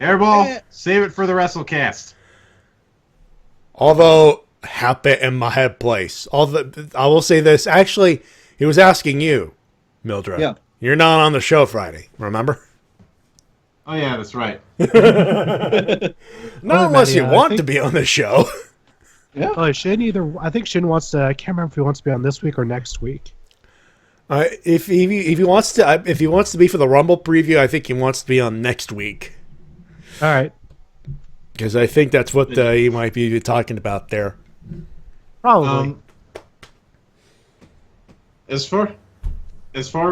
Airball, save it for the WrestleCast. Although, happy in my head place. I will say this. Actually, he was asking you, Mildred. Yeah. You're not on the show Friday, remember? Oh, yeah, that's right. Not unless you want to be on the show. Yeah. I think Shin wants to. I can't remember if he wants to be on this week or next week. If he wants to be for the Rumble preview, I think he wants to be on next week. All right. Because I think that's what you might be talking about there. Probably. As far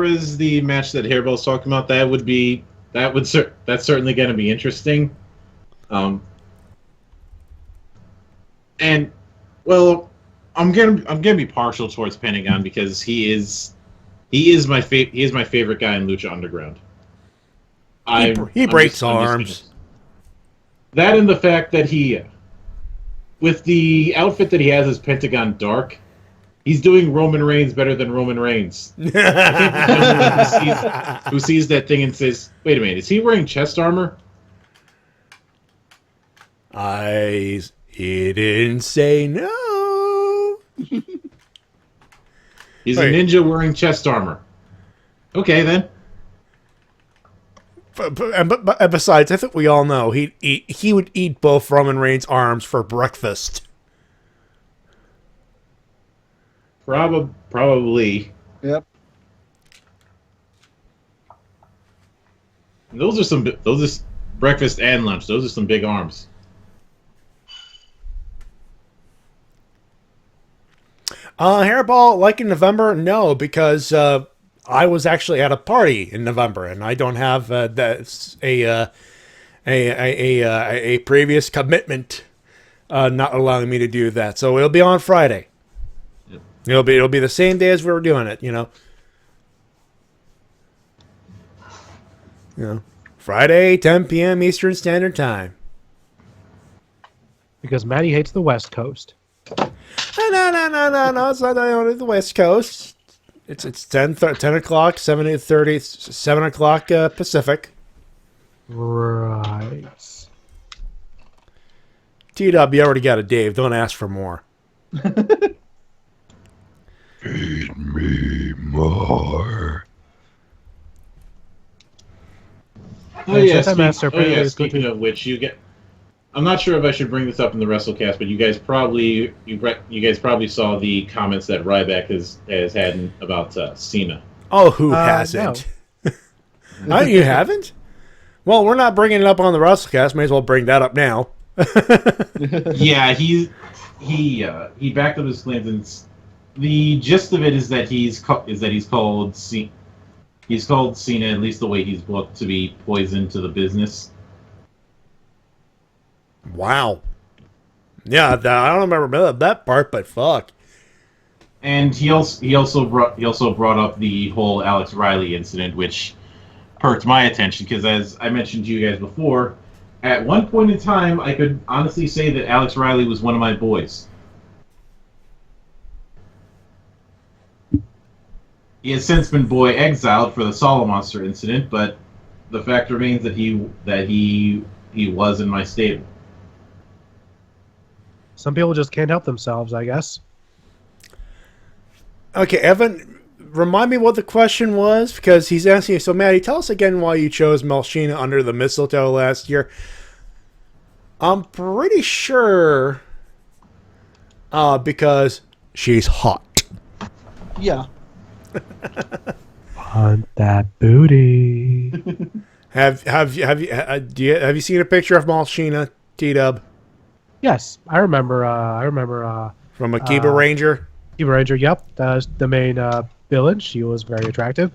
as the match that Hairball's talking about, that's certainly going to be interesting. And well, I'm gonna be partial towards Pentagon because he is my favorite guy in Lucha Underground. He breaks arms. That and the fact that he, with the outfit that he has as Pentagon Dark, he's doing Roman Reigns better than Roman Reigns. I think who sees that thing and says, "Wait a minute, is he wearing chest armor?" He didn't say no. He's a ninja wearing chest armor. Okay, then. But besides, I think we all know he would eat both Roman Reigns' arms for breakfast. Probably. Yep. Those are breakfast and lunch. Those are some big arms. Hairball, like in November, no, because I was actually at a party in November, and I don't have a previous commitment not allowing me to do that. So it'll be on Friday. Yep. It'll be the same day as we were doing it. Friday, 10 p.m. Eastern Standard Time. Because Maddie hates the West Coast. No. It's not only the West Coast. It's 10 o'clock, 7:30, 7 o'clock Pacific. Right. T-Dub, you already got it, Dave. Don't ask for more. Feed me more. Speaking of which, I'm not sure if I should bring this up in the WrestleCast, but you guys probably saw the comments that Ryback has had about Cena. Oh, who hasn't? No. Oh, you haven't? Well, we're not bringing it up on the WrestleCast. May as well bring that up now. Yeah, he backed up his claims, and the gist of it is that he's called Cena, at least the way he's booked, to be poison to the business. Wow. Yeah, I don't remember that part, but fuck. And he also brought up the whole Alex Riley incident, which perked my attention because, as I mentioned to you guys before, at one point in time, I could honestly say that Alex Riley was one of my boys. He has since been exiled for the Solomonster incident, but the fact remains that he was in my stable. Some people just can't help themselves, I guess. Okay, Evan, remind me what the question was, because he's asking you. So, Maddie, tell us again why you chose Melchina under the mistletoe last year. I'm pretty sure because she's hot. Yeah. Want that booty? Have you seen a picture of Melchina, T-Dub? Yes, I remember. From Akiba Ranger? Akiba Ranger, yep. That was the main villain. She was very attractive.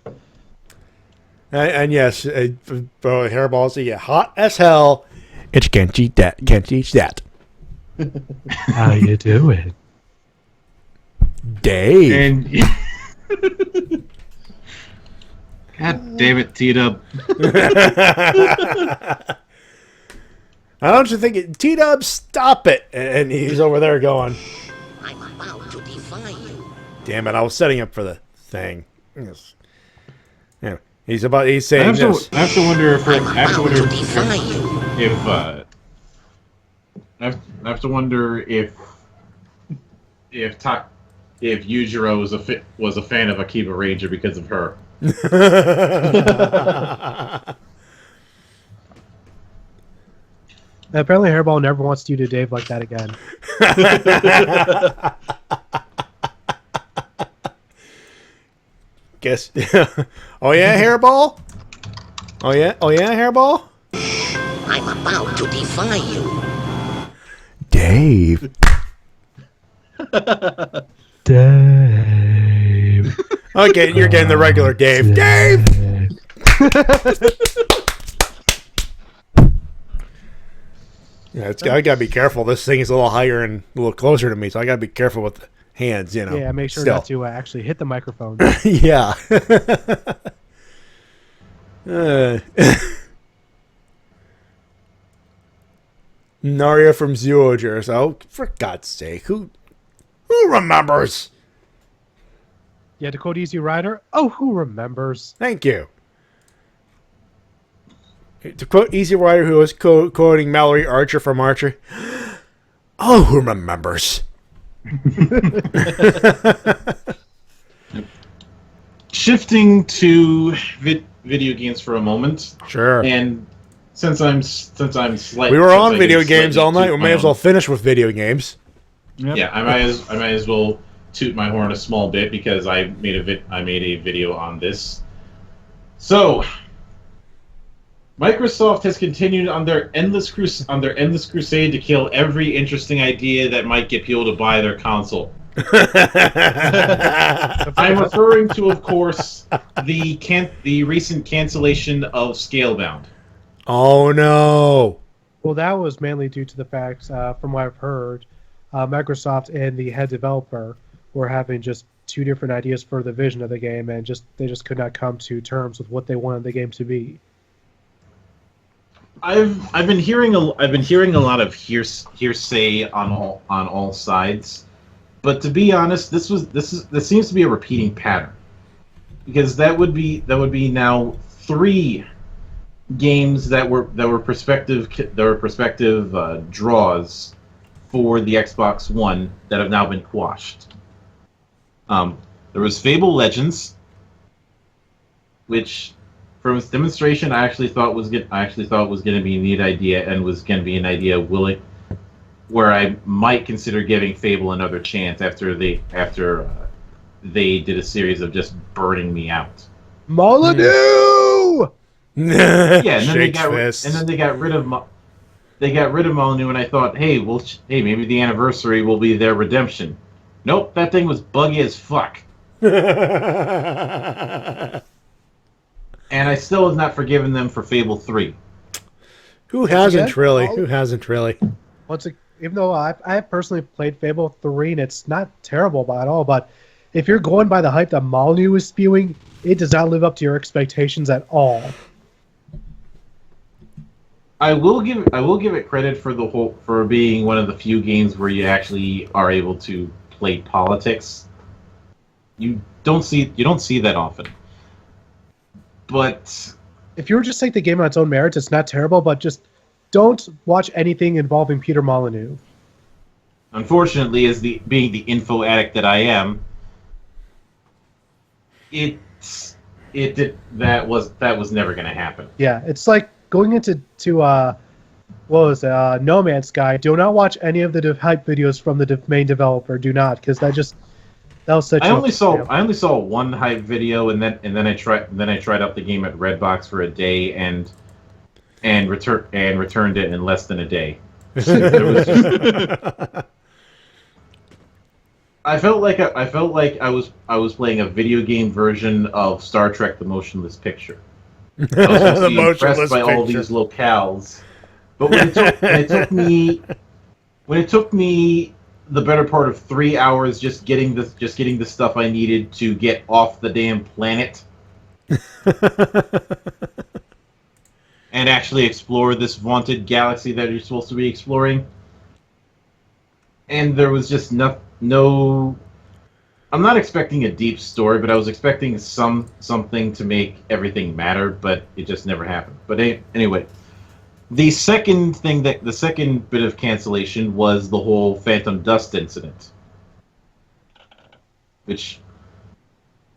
And yes, Hairballs, yeah, hot as hell. It can't eat that. Can't eat that. How you doing? Dave. And God damn it, T-Dub. I don't you think it, T-Dub, stop it. And he's over there going, I'm about to defy you. Damn it, I was setting up for the thing. Yes. Yeah. He's saying this. I have to wonder if Yujiro was a fan of Akiba Ranger because of her. Apparently, Hairball never wants to do to Dave like that again. Guess. Oh yeah, Hairball. Oh yeah, Hairball. I'm about to defy you. Dave. Dave. Okay, you're getting the regular Dave. Dave! Yeah, I gotta be careful. This thing is a little higher and a little closer to me, so I gotta be careful with the hands, you know. Yeah, make sure Still. not to actually hit the microphone. Yeah. Naria from Zoogers. Oh, for God's sake, who remembers? Yeah, to quote Easy Rider, oh, who remembers? Thank you. To quote Easy Rider, who was quoting Mallory Archer from Archer. Oh, who remembers? Shifting to video games for a moment, Sure. and since I'm slightly, We were on video games all night. We may as well finish with video games. Yep. Yeah, I might as well toot my horn a small bit because I made a video on this. So, Microsoft has continued on their endless crusade to kill every interesting idea that might get people to buy their console. I'm referring to, of course, the recent cancellation of Scalebound. Oh no! Well, that was mainly due to the fact, from what I've heard, Microsoft and the head developer were having just two different ideas for the vision of the game, and they just could not come to terms with what they wanted the game to be. I've been hearing a lot of hearsay on all sides, but to be honest, this seems to be a repeating pattern, because that would be now 3 games that were prospective draws for the Xbox One that have now been quashed. There was Fable Legends, which, from its demonstration, I actually thought was going to be a neat idea, and was going to be an idea where I might consider giving Fable another chance after they did a series of just burning me out. Molyneux! Yeah, and then Shakes they got rid of Molyneux, and I thought, hey, maybe the anniversary will be their redemption. Nope, that thing was buggy as fuck. And I still have not forgiven them for Fable 3. Who hasn't really? Who hasn't really? Even though I personally played Fable 3, and it's not terrible at all, but if you're going by the hype that Molyneux is spewing, it does not live up to your expectations at all. I will give it credit for being one of the few games where you actually are able to play politics. You don't see that often. But if you were just take the game on its own merits, it's not terrible, but just don't watch anything involving Peter Molyneux. Unfortunately, being the info addict that I am, that was never going to happen. Yeah, it's like going into No Man's Sky. Do not watch any of the hype videos from the main developer. Do not, because that was such. I only saw one hype video, and then I tried out the game at Redbox for a day and returned it in less than a day. I felt like I was playing a video game version of Star Trek: The Motionless Picture. I was The impressed by all these locales, but when it took me the better part of 3 hours just getting the stuff I needed to get off the damn planet and actually explore this vaunted galaxy that you're supposed to be exploring, and there was just no. I'm not expecting a deep story, but I was expecting something to make everything matter, but it just never happened. But anyway, the second bit of cancellation was the whole Phantom Dust incident, which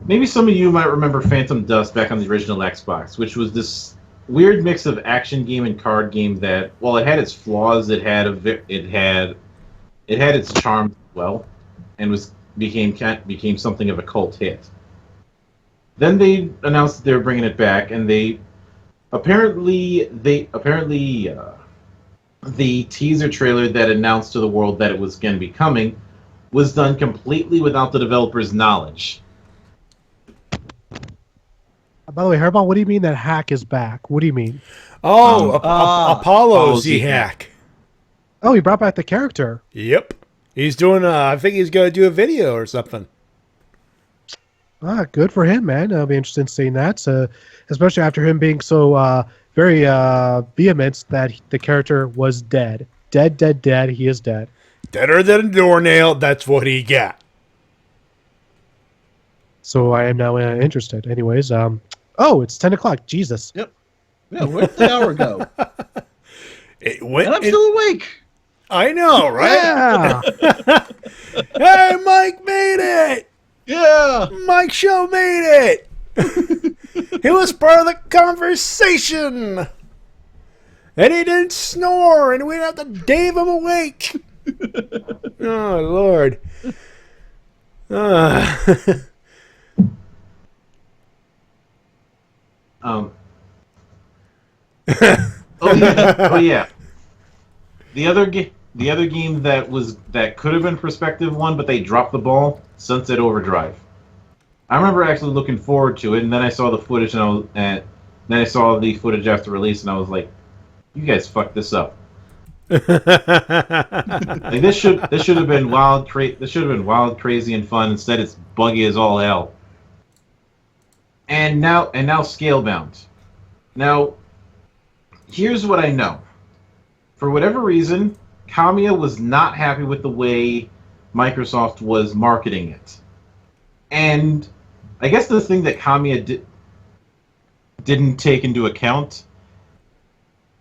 maybe some of you might remember. Phantom Dust back on the original Xbox, which was this weird mix of action game and card game that, while it had its flaws, it had its charm as well, and became something of a cult hit. Then they announced that they were bringing it back, and they apparently the teaser trailer that announced to the world that it was going to be coming was done completely without the developer's knowledge. By the way, Hairball, what do you mean that hack is back? What do you mean? Oh, Apollo Apollo Z-Hack. Oh, he brought back the character. Yep. He's doing, I think he's going to do a video or something. Good for him, man. I'll be interested in seeing that, especially after him being so very vehement that the character was dead. Dead, dead, dead. He is dead. Deader than a doornail, that's what he got. So I am now interested. Anyways, oh, it's 10 o'clock. Jesus. Yep. Yeah, where'd the hour go? It went. And I'm still awake. I know, right? Yeah. Hey, Mike made it. Yeah. Mike Show made it. He was part of the conversation. And he didn't snore, and we'd have to Dave him awake. Oh, Lord. Oh yeah. The other game that could have been prospective one, but they dropped the ball. Sunset Overdrive. I remember actually looking forward to it, and then I saw the footage, then I saw the footage after release, and I was like, "You guys fucked this up." Like, this should have been wild, crazy, and fun. Instead, it's buggy as all hell. And now Scalebound. Now, here's what I know. For whatever reason, Kamiya was not happy with the way Microsoft was marketing it. And I guess the thing that Kamiya didn't take into account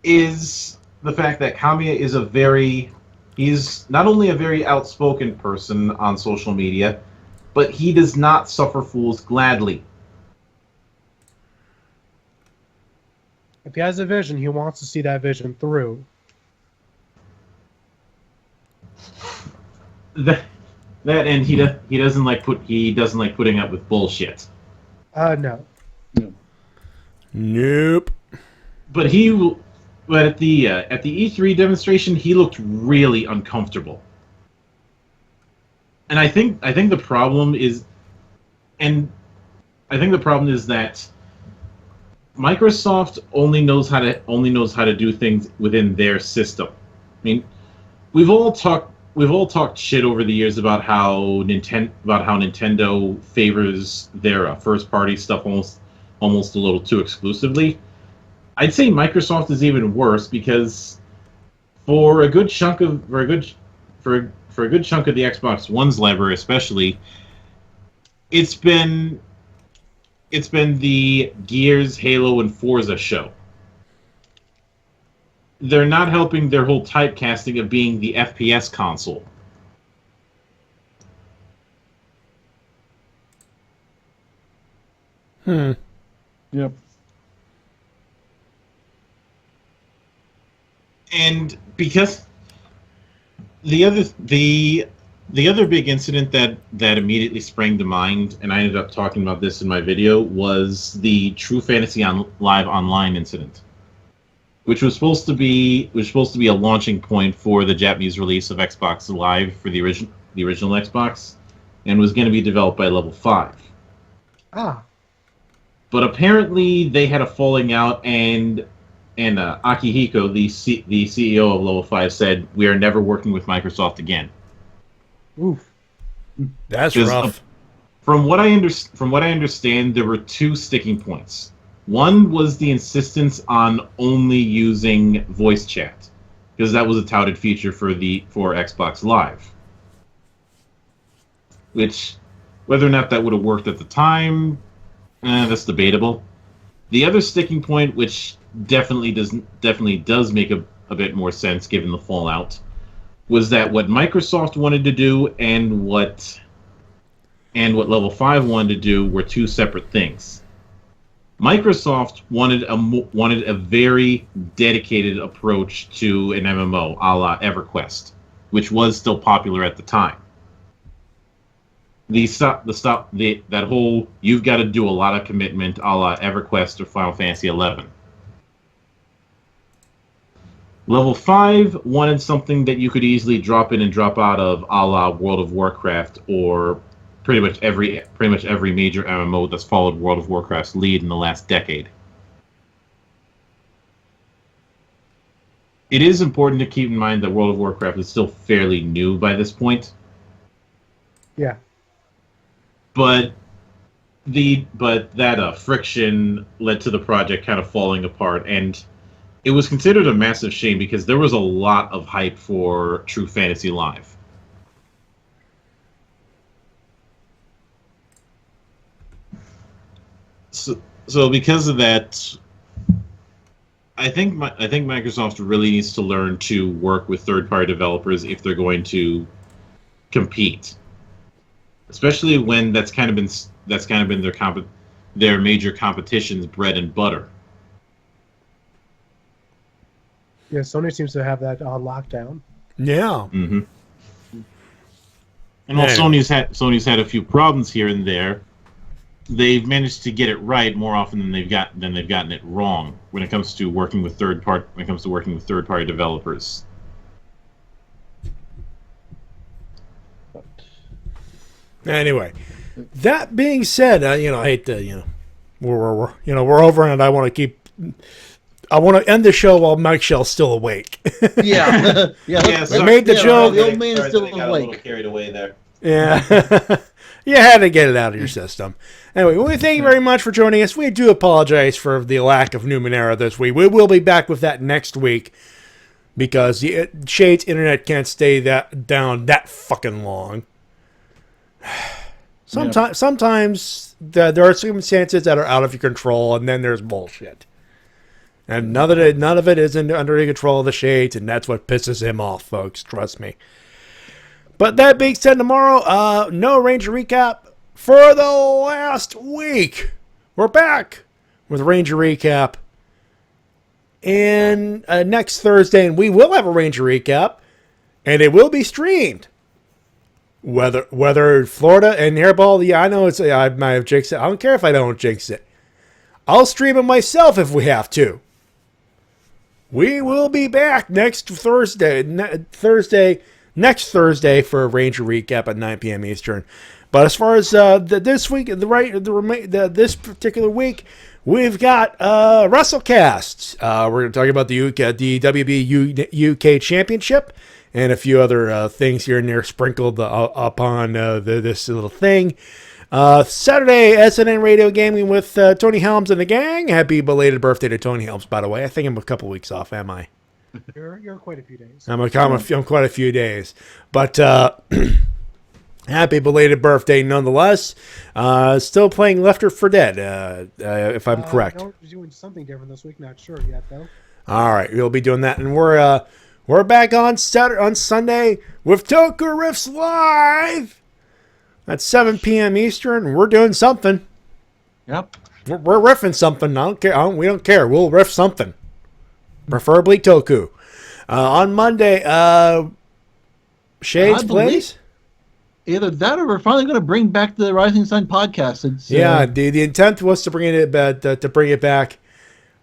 is the fact that Kamiya is he's not only a very outspoken person on social media, but he does not suffer fools gladly. If he has a vision, he wants to see that vision through. That and he doesn't like putting up with bullshit. No. Nope. But at the E3 demonstration, he looked really uncomfortable. And I think the problem is that Microsoft only knows how to do things within their system. I mean, we've all talked shit over the years about how Nintendo favors their first party stuff almost a little too exclusively. I'd say Microsoft is even worse because for a good chunk of the Xbox One's library, especially, it's been the Gears, Halo, and Forza show. They're not helping their whole typecasting of being the FPS console. Yep. And because the other big incident that immediately sprang to mind, and I ended up talking about this in my video, was the True Fantasy Live Online incident, which was supposed to be a launching point for the Japanese release of Xbox Live for the original Xbox, and was going to be developed by Level 5. But apparently they had a falling out, and Akihiko, the CEO of Level 5, said, "We are never working with Microsoft again." Oof. That's rough. From what I understand, there were two sticking points. One was the insistence on only using voice chat, because that was a touted feature for Xbox Live. Which, whether or not that would have worked at the time, that's debatable. The other sticking point, which definitely does make a bit more sense given the fallout, was that what Microsoft wanted to do and what Level 5 wanted to do were two separate things. Microsoft wanted a very dedicated approach to an MMO, a la EverQuest, which was still popular at the time. That whole you've got to do a lot of commitment, a la EverQuest or Final Fantasy XI. Level 5 wanted something that you could easily drop in and drop out of, a la World of Warcraft, or pretty much every major MMO that's followed World of Warcraft's lead in the last decade. It is important to keep in mind that World of Warcraft is still fairly new by this point. Yeah. But that friction led to the project kind of falling apart, and it was considered a massive shame because there was a lot of hype for True Fantasy Live. So because of that, I think Microsoft really needs to learn to work with third-party developers if they're going to compete, especially when that's kind of been their major competition's bread and butter. Yeah, Sony seems to have that on lockdown. Yeah. Mm-hmm. And while Sony's had a few problems here and there, they've managed to get it right more often than they've gotten it wrong when it comes to working with third-party developers. Anyway, that being said, I hate to, we're over, and I want to end the show while Mike Shell's still awake. Yeah. I made the joke. The old man is still got a awake. little carried away there. Yeah. You had to get it out of your system. Anyway, we thank you very much for joining us. We do apologize for the lack of Numenera this week. We will be back with that next week because the Shade's internet can't stay down that fucking long. Sometimes there are circumstances that are out of your control, and then there's bullshit. And none of it is under the control of the Shades, and that's what pisses him off, folks. Trust me. But that being said, tomorrow, no Ranger recap for the last week. We're back with Ranger recap. And next Thursday, and we will have a Ranger recap, and it will be streamed. Whether Florida and Hairball, yeah, I know I might have jinxed it. I don't care if I don't jinx it. I'll stream it myself if we have to. We will be back next Thursday next Thursday for a Ranger recap at 9 p.m. Eastern. But as far as this week, this particular week, we've got WrestleCast. We're going to talk about the WB UK Championship and a few other things here and there sprinkled upon this little thing. Saturday, SNN Radio Gaming with Tony Helms and the gang. Happy belated birthday to Tony Helms, by the way. I think I'm a couple weeks off, am I? You're quite a few days. I'm quite a few days. But happy belated birthday nonetheless. Still playing Left 4 Dead, if I'm correct. No, we're doing something different this week. Not sure yet, though. All right, we'll be doing that. And we're back on Sunday with Toku Riffs Live at 7 p.m. Eastern. We're doing something. Yep. We're riffing something. I don't care. We don't care. We'll riff something. Preferably Toku. On Monday, Shades plays? Either that or we're finally going to bring back the Rising Sun podcast. It's, the intent was to bring it back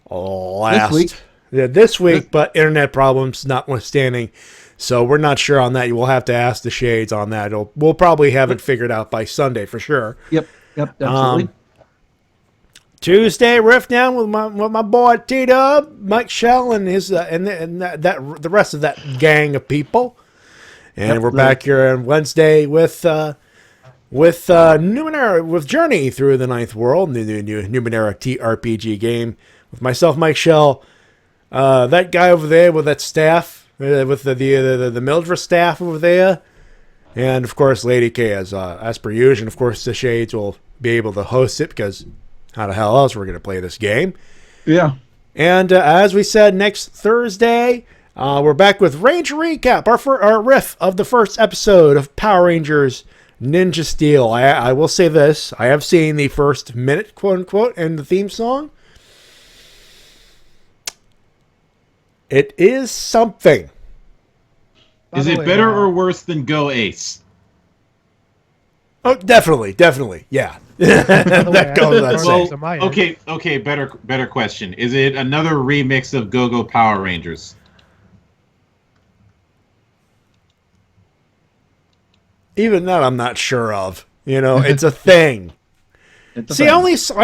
last this week. Yeah, this week, but internet problems notwithstanding. So we're not sure on that. You will have to ask the Shades on that. We'll probably have it figured out by Sunday for sure. Yep, absolutely. Tuesday, riff down with my boy T-Dub, Mike Shell, and his the rest of that gang of people. And we're back here on Wednesday with Numenera, with Journey Through the Ninth World, the new Numenera TRPG game with myself, Mike Shell, that guy over there with that staff, with the Mildred staff over there, and of course Lady K as per usual. Of course, the Shades will be able to host it because how the hell else we're going to play this game? Yeah. And as we said, next Thursday, we're back with Ranger Recap, our riff of the first episode of Power Rangers Ninja Steel. I will say this. I have seen the first minute, quote-unquote, and the theme song. It is something. Is it better or worse than Go Ace? Oh, definitely, yeah. That goes without saying. Okay. Better question. Is it another remix of Go Go Power Rangers? Even that I'm not sure of. You know, it's a thing. See, I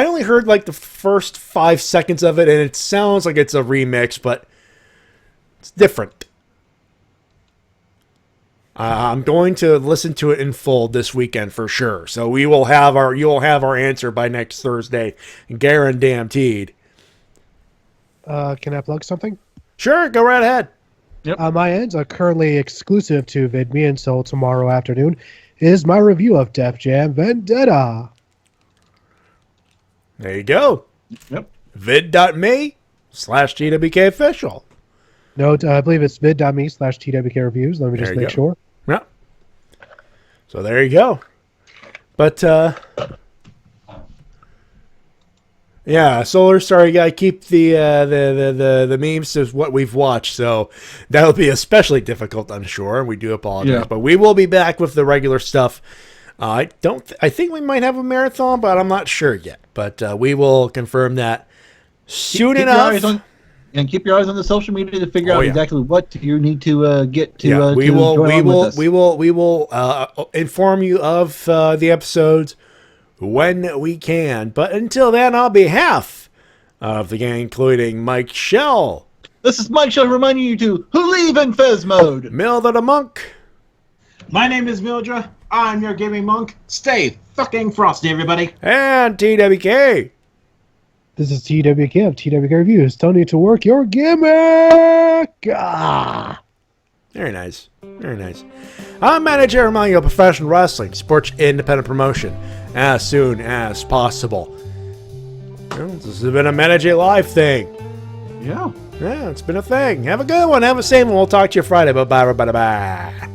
only heard like the first 5 seconds of it, and it sounds like it's a remix, but it's different. I'm going to listen to it in full this weekend for sure. So you will have our answer by next Thursday, guaranteed. Can I plug something? Sure, go right ahead. Yep. My ends are currently exclusive to VidMe, and so tomorrow afternoon is my review of Def Jam Vendetta. There you go. Yep. vid.me/TWK official. No, I believe it's vid.me/TWK reviews. Let me There just you make go. sure. Yeah. So there you go. But yeah, Solar Star, you gotta keep the memes to what we've watched, so that'll be especially difficult, I'm sure. We do apologize, Yeah. but we will be back with the regular stuff. I think we might have a marathon, but I'm not sure yet. But we will confirm that soon enough. Keep your eyes on the social media to figure out yeah. exactly what you need to get to. Yeah, we to will join on with us. we will inform you of the episodes when we can. But until then, on behalf of the gang, including Mike Shell, This is Mike Shell reminding you to leave in Fez mode. Mildred the Monk, My name is Mildra. I'm your gaming monk. Stay fucking frosty, everybody. and TWK. This is TWK of TWK Reviews, telling you to work your gimmick. Ah. Very nice. Very nice. I'm Matty Jay, reminding you of professional wrestling, sports independent promotion, as soon as possible. Well, this has been a Matty Jay Live thing. Yeah. Yeah, it's been a thing. Have a good one. Have a same one. We'll talk to you Friday. Bye-bye. Bye-bye.